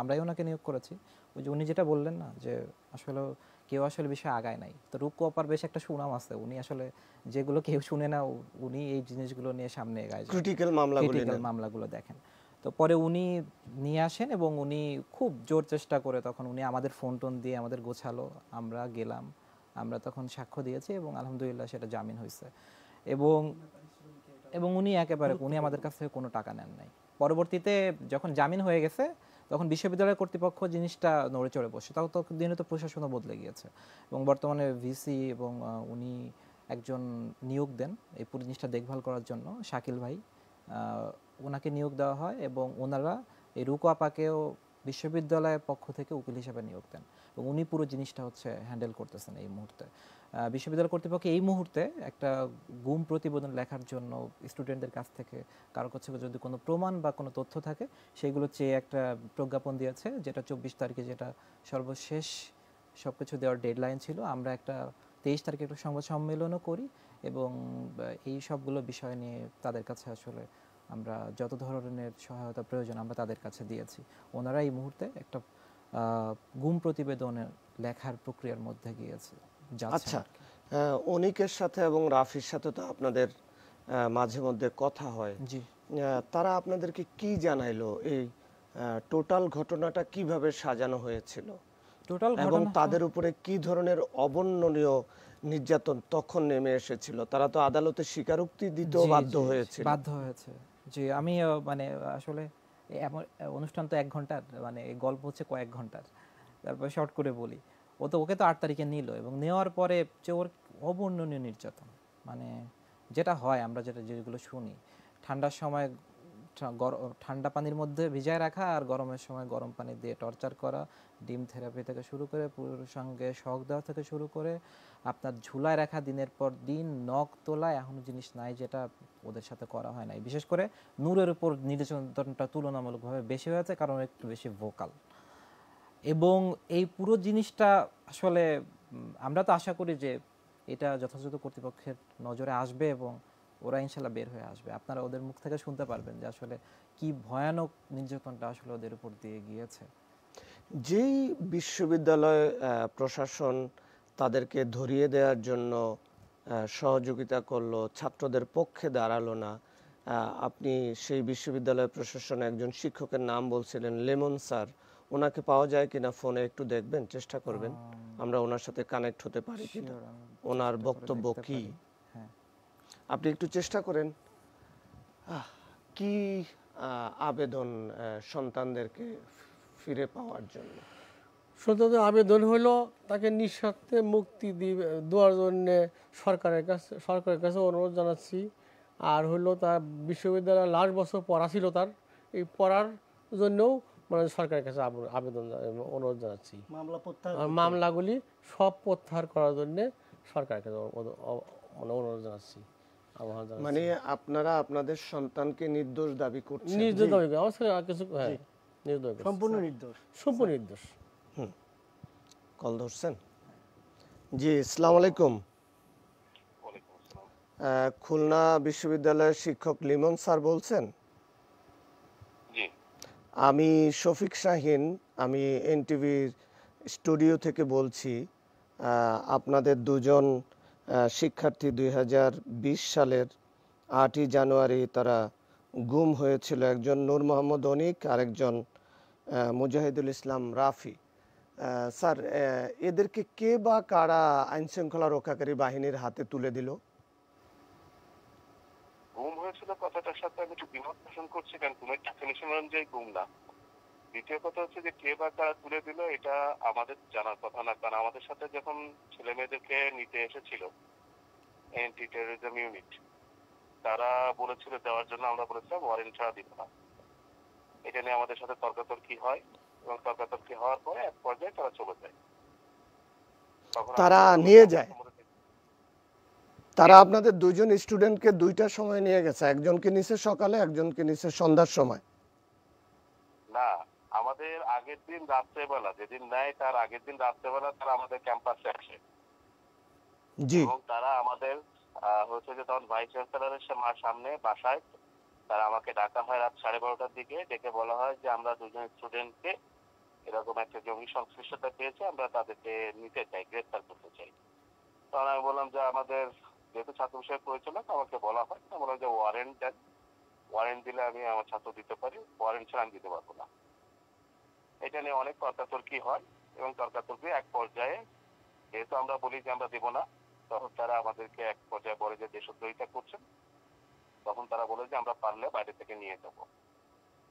[SPEAKER 4] আমরাই ওনাকে নিয়োগ করেছি। ওই যে উনি যেটা বললেন না যে আসলে কেউ আসলে বিষয়ে আগায় নাই, তো রুকু আপার বেশ একটা সুনাম আছে, উনি আসলে যেগুলো কেউ শুনে না উনি এই জিনিসগুলো নিয়ে সামনে এগায়,
[SPEAKER 1] ক্রিটিক্যাল
[SPEAKER 4] মামলাগুলো দেখেন। তো পরে উনি নিয়ে আসেন এবং উনি খুব জোর চেষ্টা করে তখন উনি আমাদের ফোন টোন দিয়ে আমাদের গোছালো, আমরা গেলাম, আমরা তখন সাক্ষ্য দিয়েছি এবং আলহামদুলিল্লাহ সেটা জামিন হয়েছে। এবং উনি উনি আমাদের কাছ থেকে কোনো টাকা নেন নাই। পরবর্তীতে যখন জামিন হয়ে গেছে তখন বিশ্ববিদ্যালয় কর্তৃপক্ষ জিনিসটা নড়ে চড়ে বসে, দিনে তো প্রশাসনও বদলে গিয়েছে এবং বর্তমানে ভিসি এবং উনি একজন নিয়োগ দেন এই পুরো জিনিসটা দেখভাল করার জন্য, শাকিল ভাই, ওনাকে নিয়োগ দেওয়া হয় এবং ওনারা এই রুকু আপাকেও বিশ্ববিদ্যালয়ের পক্ষ থেকে উকিল হিসেবে নিয়োগ দেন এবং উনি পুরো জিনিসটা হ্যান্ডেল করতেছেন এই মুহূর্তে। বিশ্ববিদ্যালয় কর্তৃপক্ষ এই মুহূর্তে একটা গুম প্রতিবেদন লেখার জন্য স্টুডেন্টদের কাছ থেকে কারো কাছে যদি কোনো প্রমাণ বা কোনো তথ্য থাকে সেগুলো চেয়ে একটা প্রজ্ঞাপন দিয়েছে, যেটা 24 তারিখে যেটা সর্বশেষ সবকিছু দেওয়ার ডেডলাইন ছিল। আমরা একটা 23 তারিখে একটা সংবাদ সম্মেলনও করি এবং এই সবগুলো বিষয় নিয়ে তাদের কাছে আসলে আমরা যত ধরনের সহায়তা প্রয়োজন আমরা তাদের কাছে দিয়েছি। ওনারা এই মুহূর্তে একটা গুম প্রতিবেদনের লেখার প্রক্রিয়ার মধ্যে গিয়েছে।
[SPEAKER 1] আচ্ছা, অনিকের সাথে এবং রাফির সাথে তো আপনাদের মাঝে মধ্যে কথা হয়,
[SPEAKER 4] জি,
[SPEAKER 1] তারা আপনাদেরকে কি জানাইলো, এই টোটাল ঘটনাটা কিভাবে সাজানো হয়েছিল এবং তাদের উপরে কি ধরনের অবর্ণনীয় নির্যাতন তখন নেমে এসেছিল? তারা তো আদালতে স্বীকারোক্তি দিতেও বাধ্য হয়েছে।
[SPEAKER 4] জি, আমি মানে আসলে অনুষ্ঠান তো 1 ঘন্টার, মানে গল্প হচ্ছে কয়েক ঘন্টার, তারপর শর্ট করে বলি। ওকে তো 8 তারিখে নিল এবং নেওয়ার পরে ওর অবর্ণনীয় নির্যাতন, মানে যেটা হয় আমরা যেগুলো শুনি, ঠান্ডার সময় ঠান্ডা পানির মধ্যে ভিজায় রাখা আর গরমের সময় গরম পানি দিয়ে টর্চার করা, ডিম থেরাপি থেকে শুরু করে পুরুষ সঙ্গে শক দেওয়া থেকে শুরু করে আপনার ঝুলায় রাখা দিনের পর দিন, নখ তোলা, এখনো জিনিস নাই যেটা ওদের সাথে করা হয় নাই। বিশেষ করে নূরের উপর নির্যাতনটা তুলনামূলকভাবে বেশি হয়েছে কারণ একটু বেশি ভোকাল। এবং এই পুরো জিনিসটা আসলে আমরা তো আশা করি যে এটা যথাযথ কর্তৃপক্ষের নজরে আসবে এবং ওরা ইনশাল্লাহ বের হয়ে আসবে। আপনারা ওদের মুখ থেকে শুনতে পারবেন যে আসলে কি ভয়ানক নির্যাতনটা আসলে ওদের উপর দিয়ে গিয়েছে।
[SPEAKER 1] যেই বিশ্ববিদ্যালয় প্রশাসন তাদেরকে ধরিয়ে দেওয়ার জন্য সহযোগিতা করলো, ছাত্রদের পক্ষে দাঁড়ালো না, আপনি সেই বিশ্ববিদ্যালয় প্রশাসনে একজন শিক্ষকের নাম বলছিলেন, লেমন স্যার, ওনাকে পাওয়া যায় কিনা ফোনে একটু দেখবেন, চেষ্টা করবেন আমরা ওনার সাথে কানেক্ট হতে পারি কিনা, ওনার বক্তব্য কি, আপনি একটু চেষ্টা করেন। কি আবেদন সন্তানদেরকে ফিরে পাওয়ার জন্য?
[SPEAKER 2] সন্তানদের আবেদন হলো তাকে নিঃস্বার্থে মুক্তি দেওয়ার জন্য সরকারের কাছে অনুরোধ জানাচ্ছি। আর হলো তার বিশ্ববিদ্যালয়ে লাস্ট বছর পড়া ছিল, তার এই পড়ার জন্যও মানে সরকারের কাছে আবেদন অনুরোধ জানাচ্ছি। মামলাগুলি সব প্রত্যাহার করার জন্য সরকারের কাছে অনুরোধ জানাচ্ছি।
[SPEAKER 1] মানে আপনারা আপনাদের সন্তানকে নির্দোষ দাবি করছেন?
[SPEAKER 2] নির্দোষ দাবি করে আমার কিছু, হ্যাঁ, নির্দোষ,
[SPEAKER 3] সম্পূর্ণ নির্দোষ,
[SPEAKER 2] সম্পূর্ণ নির্দোষ।
[SPEAKER 1] কল ধরছেন? জি, আসসালামু আলাইকুম। খুলনা বিশ্ববিদ্যালয়ের শিক্ষক লিমন স্যার বলছেন? আমি শফিক শাহিন, আমি এনটিভির স্টুডিও থেকে বলছি। আপনাদের দুজন শিক্ষার্থী 2020 সালের 8ই জানুয়ারি তারা গুম হয়েছিল, একজন নূর মোহাম্মদ অনিক আর একজন মুজাহিদুল ইসলাম রাফি। স্যার, এদেরকে কে বা কারা আইনশৃঙ্খলা রক্ষাকারী বাহিনীর হাতে তুলে দিল?
[SPEAKER 15] গুম হয়েছিল কথাটার সাথে আমি একটু দ্বিমত পোষণ করছি, কারণ গুমের ডেফিনিশন অনুযায়ী গুম না। দ্বিতীয় কথা হচ্ছে যে কে বা কারা তুলে দিল এটা আমাদের জানার কথা না, কারণ আমাদের সাথে যখন ছেলে মেয়েদেরকে নিতে এসেছিল অ্যান্টি টেরোরিজম ইউনিট, তারা বলেছিল দেওয়ার জন্য, আমরা বলেছিলাম ওয়ারেন্ট ছাড়া দিব না। এটা নিয়ে আমাদের সাথে তর্কাতর্কি হয় এবং তর্কাতর্কি হওয়ার পরে এক পর্যায়ে তারা চলে যায়।
[SPEAKER 1] তারা নিয়ে যায়, তারা আপনাদের দুজন স্টুডেন্টকে 2টার সময় নিয়ে গেছে, একজনকে নিচে সকালে, একজনকে নিচে সন্ধ্যার সময়।
[SPEAKER 15] না, আমাদের আগের দিন রাত্রেবেলা, যেদিন নেয় তার আগের দিন রাত্রেবেলা তারা আমাদের ক্যাম্পাসে আসে
[SPEAKER 1] জি।
[SPEAKER 15] এবং তারা আমাদের হচ্ছে যে তখন ভাইস চ্যান্সেলরের সামনে বাসায় তারা আমাকে ডাকা হয় রাত 12:30টার দিকে, ডেকে বলা হয় যে আমরা দুজন স্টুডেন্টকে এরকম একটা জঙ্গি সংশ্লিষ্টতা পেয়েছে, আমরা তাদেরকে নিতে চাই, গ্রেফতার করতে চাই। তখন আমি বললাম যে আমাদের যেহেতু ছাত্র বিষয়ক পরিচালক, আমাকে বলা হয়, আমি বললাম যে ওয়ারেন্ট দেন, ওয়ারেন্ট দিলে আমি আমার ছাত্র দিতে পারি, ওয়ারেন্ট ছাড়া আমি দিতে পারবো না। এটা নিয়ে অনেক তর্কাতর্কি হয় এবং তর্কাতর্কি এক পর্যায়ে যেহেতু আমরা বলি যে আমরা দেবো না, তখন তারা আমাদেরকে এক পর্যায়ে বলে যে দেশদ্রোহিতা করছেন। তখন তারা বলে যে আমরা পারলে বাইরে থেকে নিয়ে যাবো।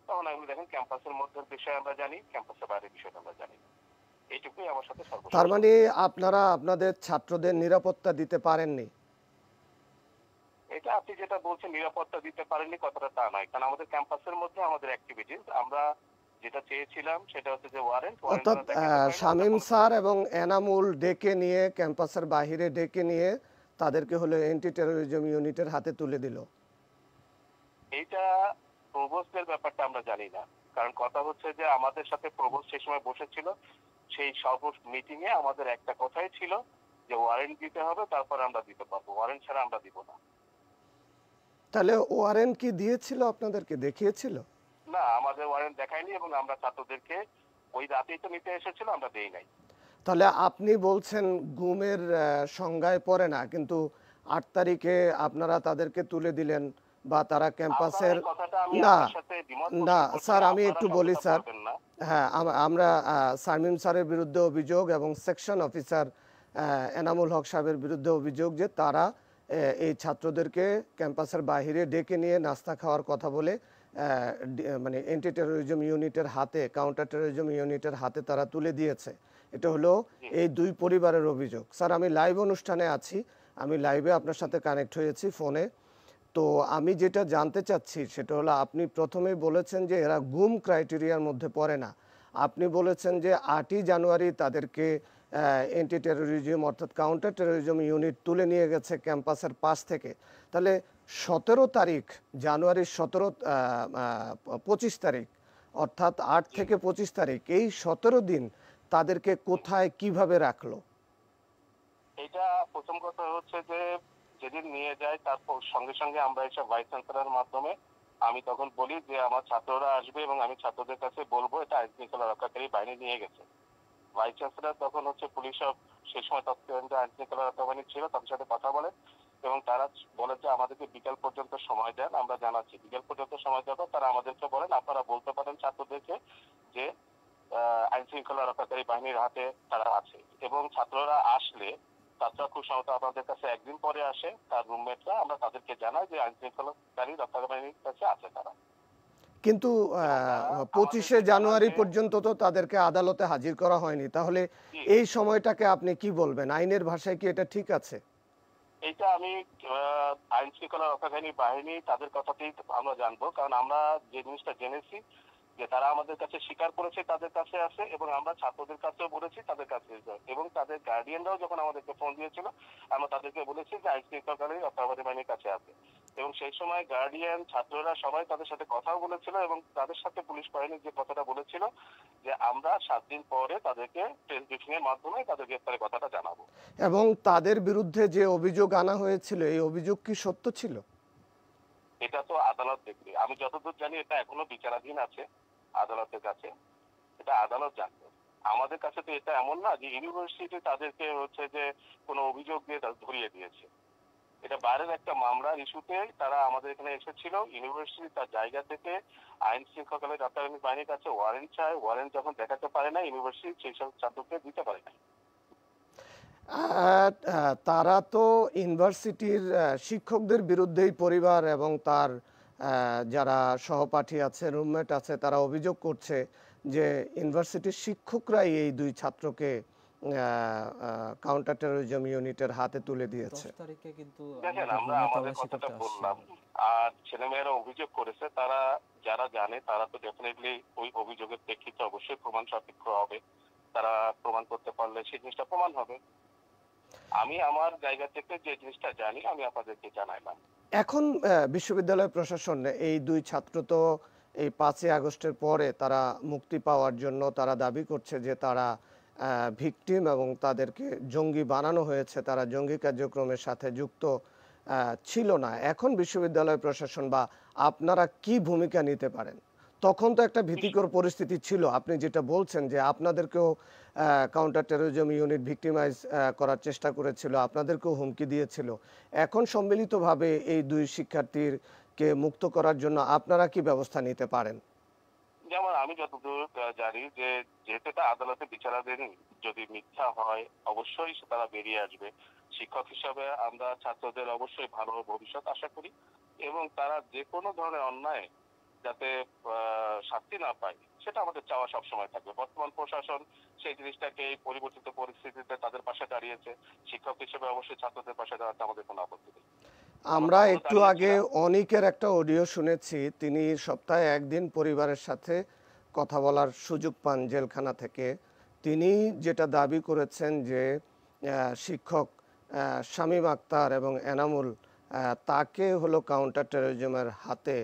[SPEAKER 15] তখন আমি দেখেন ক্যাম্পাসের মধ্যে বিষয় আমরা জানি, ক্যাম্পাসের বাইরের বিষয়টা আমরা জানি না। এইটুকুই আমার সাথে সর্বশেষ।
[SPEAKER 1] তার মানে আপনারা আপনাদের ছাত্রদের নিরাপত্তা দিতে পারেননি?
[SPEAKER 15] এটা আপনি যেটা বলছেন নিরাপত্তা দিতে পারেননি কথাটা তা নয়, কারণ আমাদের ক্যাম্পাসের মধ্যে আমাদের অ্যাক্টিভিটিস আমরা যেটা চেয়েছিলাম সেটা হচ্ছে যে ওয়ারেন্ট।
[SPEAKER 1] অর্থাৎ শামীম স্যার এবং এনামুল ডেকে নিয়ে ক্যাম্পাসের বাইরে ডেকে নিয়ে তাদেরকে হলো অ্যান্টি টেরোরিজম ইউনিটের হাতে তুলে দিল।
[SPEAKER 15] এইটা প্রভোস্টের ব্যাপারটা আমরা জানি না, কারণ কথা হচ্ছে যে আমাদের সাথে প্রভোস্ট সেই সময় বসেছিল, সেই সর্ব মিটিং এ আমাদের একটা কথাই ছিল যে ওয়ারেন্ট দিতে হবে, তারপর আমরা দিতে পারবো, ওয়ারেন্ট ছাড়া আমরা দিব না।
[SPEAKER 1] তাহলে ওয়ারেন্ট কি দিয়েছিল, আপনাদেরকে দেখিয়েছিল?
[SPEAKER 15] না, আমাদের ওয়ারেন্ট দেখায়নি এবং আমরা ছাত্রদেরকে ওই রাতেই তো নিতে এসেছিল, আমরা দেই নাই।
[SPEAKER 1] তাহলে আপনি বলছেন গুমের সংজ্ঞায় পড়ে না, কিন্তু 8 তারিখে আপনারা তাদেরকে তুলে দিলেন বা তারা ক্যাম্পাসের না না স্যার আমি একটু বলি স্যার। হ্যাঁ, আমরা শামীম স্যারের বিরুদ্ধে অভিযোগ এবং সেকশন অফিসার এনামুল হক সাহেবের বিরুদ্ধে অভিযোগ যে তারা এই ছাত্রদেরকে ক্যাম্পাসের বাইরে ডেকে নিয়ে নাস্তা খাওয়ার কথা বলে মানে অ্যান্টি টেরোরিজম ইউনিটের হাতে, কাউন্টার টেরোরিজম ইউনিটের হাতে তারা তুলে দিয়েছে। এটা হলো এই দুই পরিবারের অভিযোগ। স্যার আমি লাইভ অনুষ্ঠানে আছি, আমি লাইভে আপনার সাথে কানেক্ট হয়েছি ফোনে। তো আমি যেটা জানতে চাচ্ছি সেটা হলো আপনি প্রথমেই বলেছেন যে এরা গুম ক্রাইটেরিয়ার মধ্যে পড়ে না। আপনি বলেছেন যে 8ই জানুয়ারি তাদেরকে অ্যান্টি টেরোরিজম অর্থাৎ কাউন্টার টেরোরিজম ইউনিট তুলে নিয়ে গেছে ক্যাম্পাসের পাশ থেকে। তাহলে 17 তারিখ জানুয়ারির 25 তারিখ অর্থাৎ 8 থেকে 25 তারিখ এই 17 দিন তাদেরকে কোথায় কিভাবে রাখলো?
[SPEAKER 15] এটা প্রথম কথা হচ্ছে যে যেদিন নিয়ে যায় তারপর সঙ্গে সঙ্গে আমরা এসব ভাইস চ্যান্সেলরের মাধ্যমে আমি তখন বলি যে আমার ছাত্ররা আসবে এবং আমি ছাত্রদের কাছে বলবো এটা আইন শৃঙ্খলা রক্ষাকারী বাহিনী নিয়ে গেছে। ভাইস চ্যান্সেলর তখন হচ্ছে পুলিশ সেই সময় তৎকালীন আইন শৃঙ্খলা রক্ষা বাহিনী ছিল, তাদের সাথে কথা বলেন এবং তারা বলে যে আমাদেরকে বিকেল পর্যন্ত সময় দেন, আমরা জানাচ্ছি বিকেল পর্যন্ত সময় দেবো। তারা আমাদেরকে বলেন আপনারা বলতে পারেন ছাত্রদেরকে যে আইন শৃঙ্খলা রক্ষাকারী বাহিনীর হাতে তারা আছে, এবং ছাত্ররা আসলে ছাত্ররা খুব সম্ভবত আমাদের কাছে একদিন পরে আসে, তার রুমমেটরা, আমরা তাদেরকে জানাই যে আইন শৃঙ্খলাকারী রক্ষাকারী বাহিনীর কাছে আছে তারা।
[SPEAKER 1] কিন্তু 25শে জানুয়ারি পর্যন্ত তো তাদেরকে আদালতে হাজির করা হয়নি। তাহলে এই সময়টাকে আপনি কি বলবেন, আইনের ভাষায় কি এটা ঠিক আছে?
[SPEAKER 15] এইটা আমি আইন শৃঙ্খলা রক্ষাকারী বাহিনী তাদের কথাতেই আমরা জানবো, কারণ আমরা যে জিনিসটা জেনেছি যে তারা আমাদের কাছে স্বীকার করেছে তাদের কাছে আছে, এবং আমরা ছাত্রদের কাছেও বলেছি তাদের কাছে, এবং তাদের গার্ডিয়ানরাও যখন আমাদেরকে ফোন দিয়েছিল আমরা তাদেরকে বলেছি যে আইন শৃঙ্খলাকারী রক্ষাকারী বাহিনীর কাছে আছে, এবং সেই সময় গার্ডিয়ান ছাত্ররা সবাই তাদের সাথে কথাও বলেছিল, এবং তাদের সাথে পুলিশ বাহিনী যে কথাটা বলেছিল যে আমরা 7 দিন পরে তাদেরকে প্রেস ব্রিফিং এর মাধ্যমে তাদের গ্রেফতারের কথাটা জানাবো।
[SPEAKER 1] এবং তাদের বিরুদ্ধে যে অভিযোগ আনা হয়েছিল এই অভিযোগ কি সত্য ছিল?
[SPEAKER 15] এটা তো আদালত দেখবে, আমি যতদূর জানি এটা এখনো বিচারাধীন আছে আদালতের কাছে, এটা আদালত জানবে। আমাদের কাছে তো এটা এমন না যে ইউনিভার্সিটি তাদেরকে হচ্ছে যে কোনো অভিযোগ দিয়ে ধরিয়ে দিয়েছে, এটা বাইরের একটা মামলার ইস্যুতে তারা আমাদের এখানে এসেছিল। ইউনিভার্সিটি তার জায়গা থেকে আইন শৃঙ্খলা রক্ষাকারী বাহিনীর কাছে ওয়ারেন্ট চায়, ওয়ারেন্ট যখন দেখাতে পারে না ইউনিভার্সিটি সেই সব ছাত্রকে দিতে পারে না।
[SPEAKER 1] তারা তো ইউনিভার্সিটির শিক্ষকদের বিরুদ্ধেই পরিবার এবং তার যারা সহপাঠী আছে, রুমমেট আছে, তারা অভিযোগ করছে যে ইউনিভার্সিটির শিক্ষকরাই এই দুই ছাত্রকে কাউন্টার টেরোরিজম ইউনিটের হাতে তুলে দিয়েছে।
[SPEAKER 15] দেখেন আমরা আমাদের কথাটা বললাম, আর ছেলেমেয়েরা অভিযোগ করেছে, তারা যারা জানে তারা তো ডেফিনেটলি ওই অভিযোগের প্রেক্ষিতে অবশ্যই প্রমাণ সাপেক্ষ হবে, তারা প্রমাণ করতে পারলে সেই জিনিসটা প্রমাণ হবে। আমি আমার জায়গা থেকে যে জিনিসটা জানি আমি আপনাদেরকে জানাইলাম।
[SPEAKER 1] এখন বিশ্ববিদ্যালয় প্রশাসন এই দুই ছাত্র তো এই 5ই আগস্টের পরে তারা মুক্তি পাওয়ার জন্য তারা দাবি করছে যে তারা ভিকটিম এবং তাদেরকে জঙ্গি বানানো হয়েছে, তারা জঙ্গি কার্যক্রমের সাথে যুক্ত ছিল না, এখন বিশ্ববিদ্যালয় প্রশাসন বা আপনারা কি ভূমিকা নিতে পারেন? তখন তো একটা ভীতিকর পরিস্থিতি ছিল, আপনি যেটা বলছেন যে আপনাদেরকেও কাউন্টার টেরোরিজম ইউনিট ভিক্টিমাইজ করার চেষ্টা করেছিল, আপনাদেরকেও হুমকি দিয়েছিল। এখন সম্মিলিতভাবে এই দুই শিক্ষার্থীকে মুক্ত করার জন্য আপনারা কি ব্যবস্থা নিতে পারেন?
[SPEAKER 15] যেমন আমি যতদূর জানি যে যেহেতু এটা আদালতে বিচারাধীন, যদি মিথ্যা হয় অবশ্যই তারা বেরিয়ে আসবে। শিক্ষক হিসাবে আমরা ছাত্রদের অবশ্যই ভালো ভবিষ্যৎ আশা করি এবং তারা যে কোনো ধরনের অন্যায় যাতে শাস্তি না পায় সেটা আমাদের চাওয়া সবসময় থাকবে। বর্তমান প্রশাসন সেই জিনিসটাকে এই পরিবর্তিত পরিস্থিতিতে তাদের পাশে দাঁড়িয়েছে, শিক্ষক হিসেবে অবশ্যই ছাত্রদের পাশে দাঁড়াতে আমাদের কোনো আপত্তি নেই।
[SPEAKER 1] আমরা একটু আগে অনিকের একটা অডিও শুনেছি, তিনি সপ্তাহে একদিন পরিবারের সাথে কথা বলার সুযোগ পান জেলখানা থেকে। তিনি যেটা দাবি করেছেন যে শিক্ষক শামীম আক্তার এবং এনামুল তাকে হলো কাউন্টার টেরোরিজমের হাতে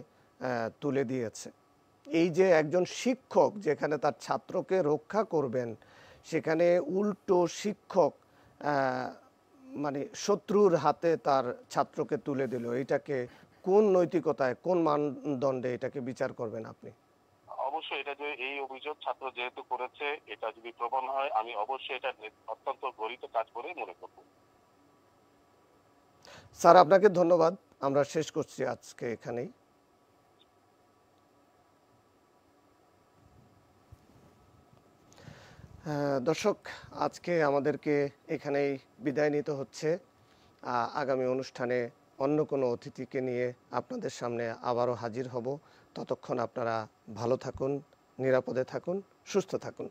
[SPEAKER 1] তুলে দিয়েছে। এই যে একজন শিক্ষক যেখানে তার ছাত্রকে রক্ষা করবেন, সেখানে উল্টো শিক্ষক মানে শত্রুর হাতে তার ছাত্রকে তুলে দিল, এটাকে কোন নৈতিকতায়, কোন মানদণ্ডে এটাকে বিচার করবেন আপনি?
[SPEAKER 15] অবশ্যই এটা যে এই অভিযোগ ছাত্র যেহেতু করেছে, এটা যদি প্রমাণ হয় আমি অবশ্যই এটা অত্যন্ত গরিত কাজ বলেই মনে করব।
[SPEAKER 1] স্যার আপনাকে ধন্যবাদ, আমরা শেষ করছি আজকে এখানেই। দর্শক, আজকে আমাদেরকে এখানেই বিদায় নিতে হচ্ছে। আগামী অনুষ্ঠানে অন্য কোনো অতিথিকে নিয়ে আপনাদের সামনে আবারও হাজির হব। ততক্ষণ আপনারা ভালো থাকুন, নিরাপদে থাকুন, সুস্থ থাকুন।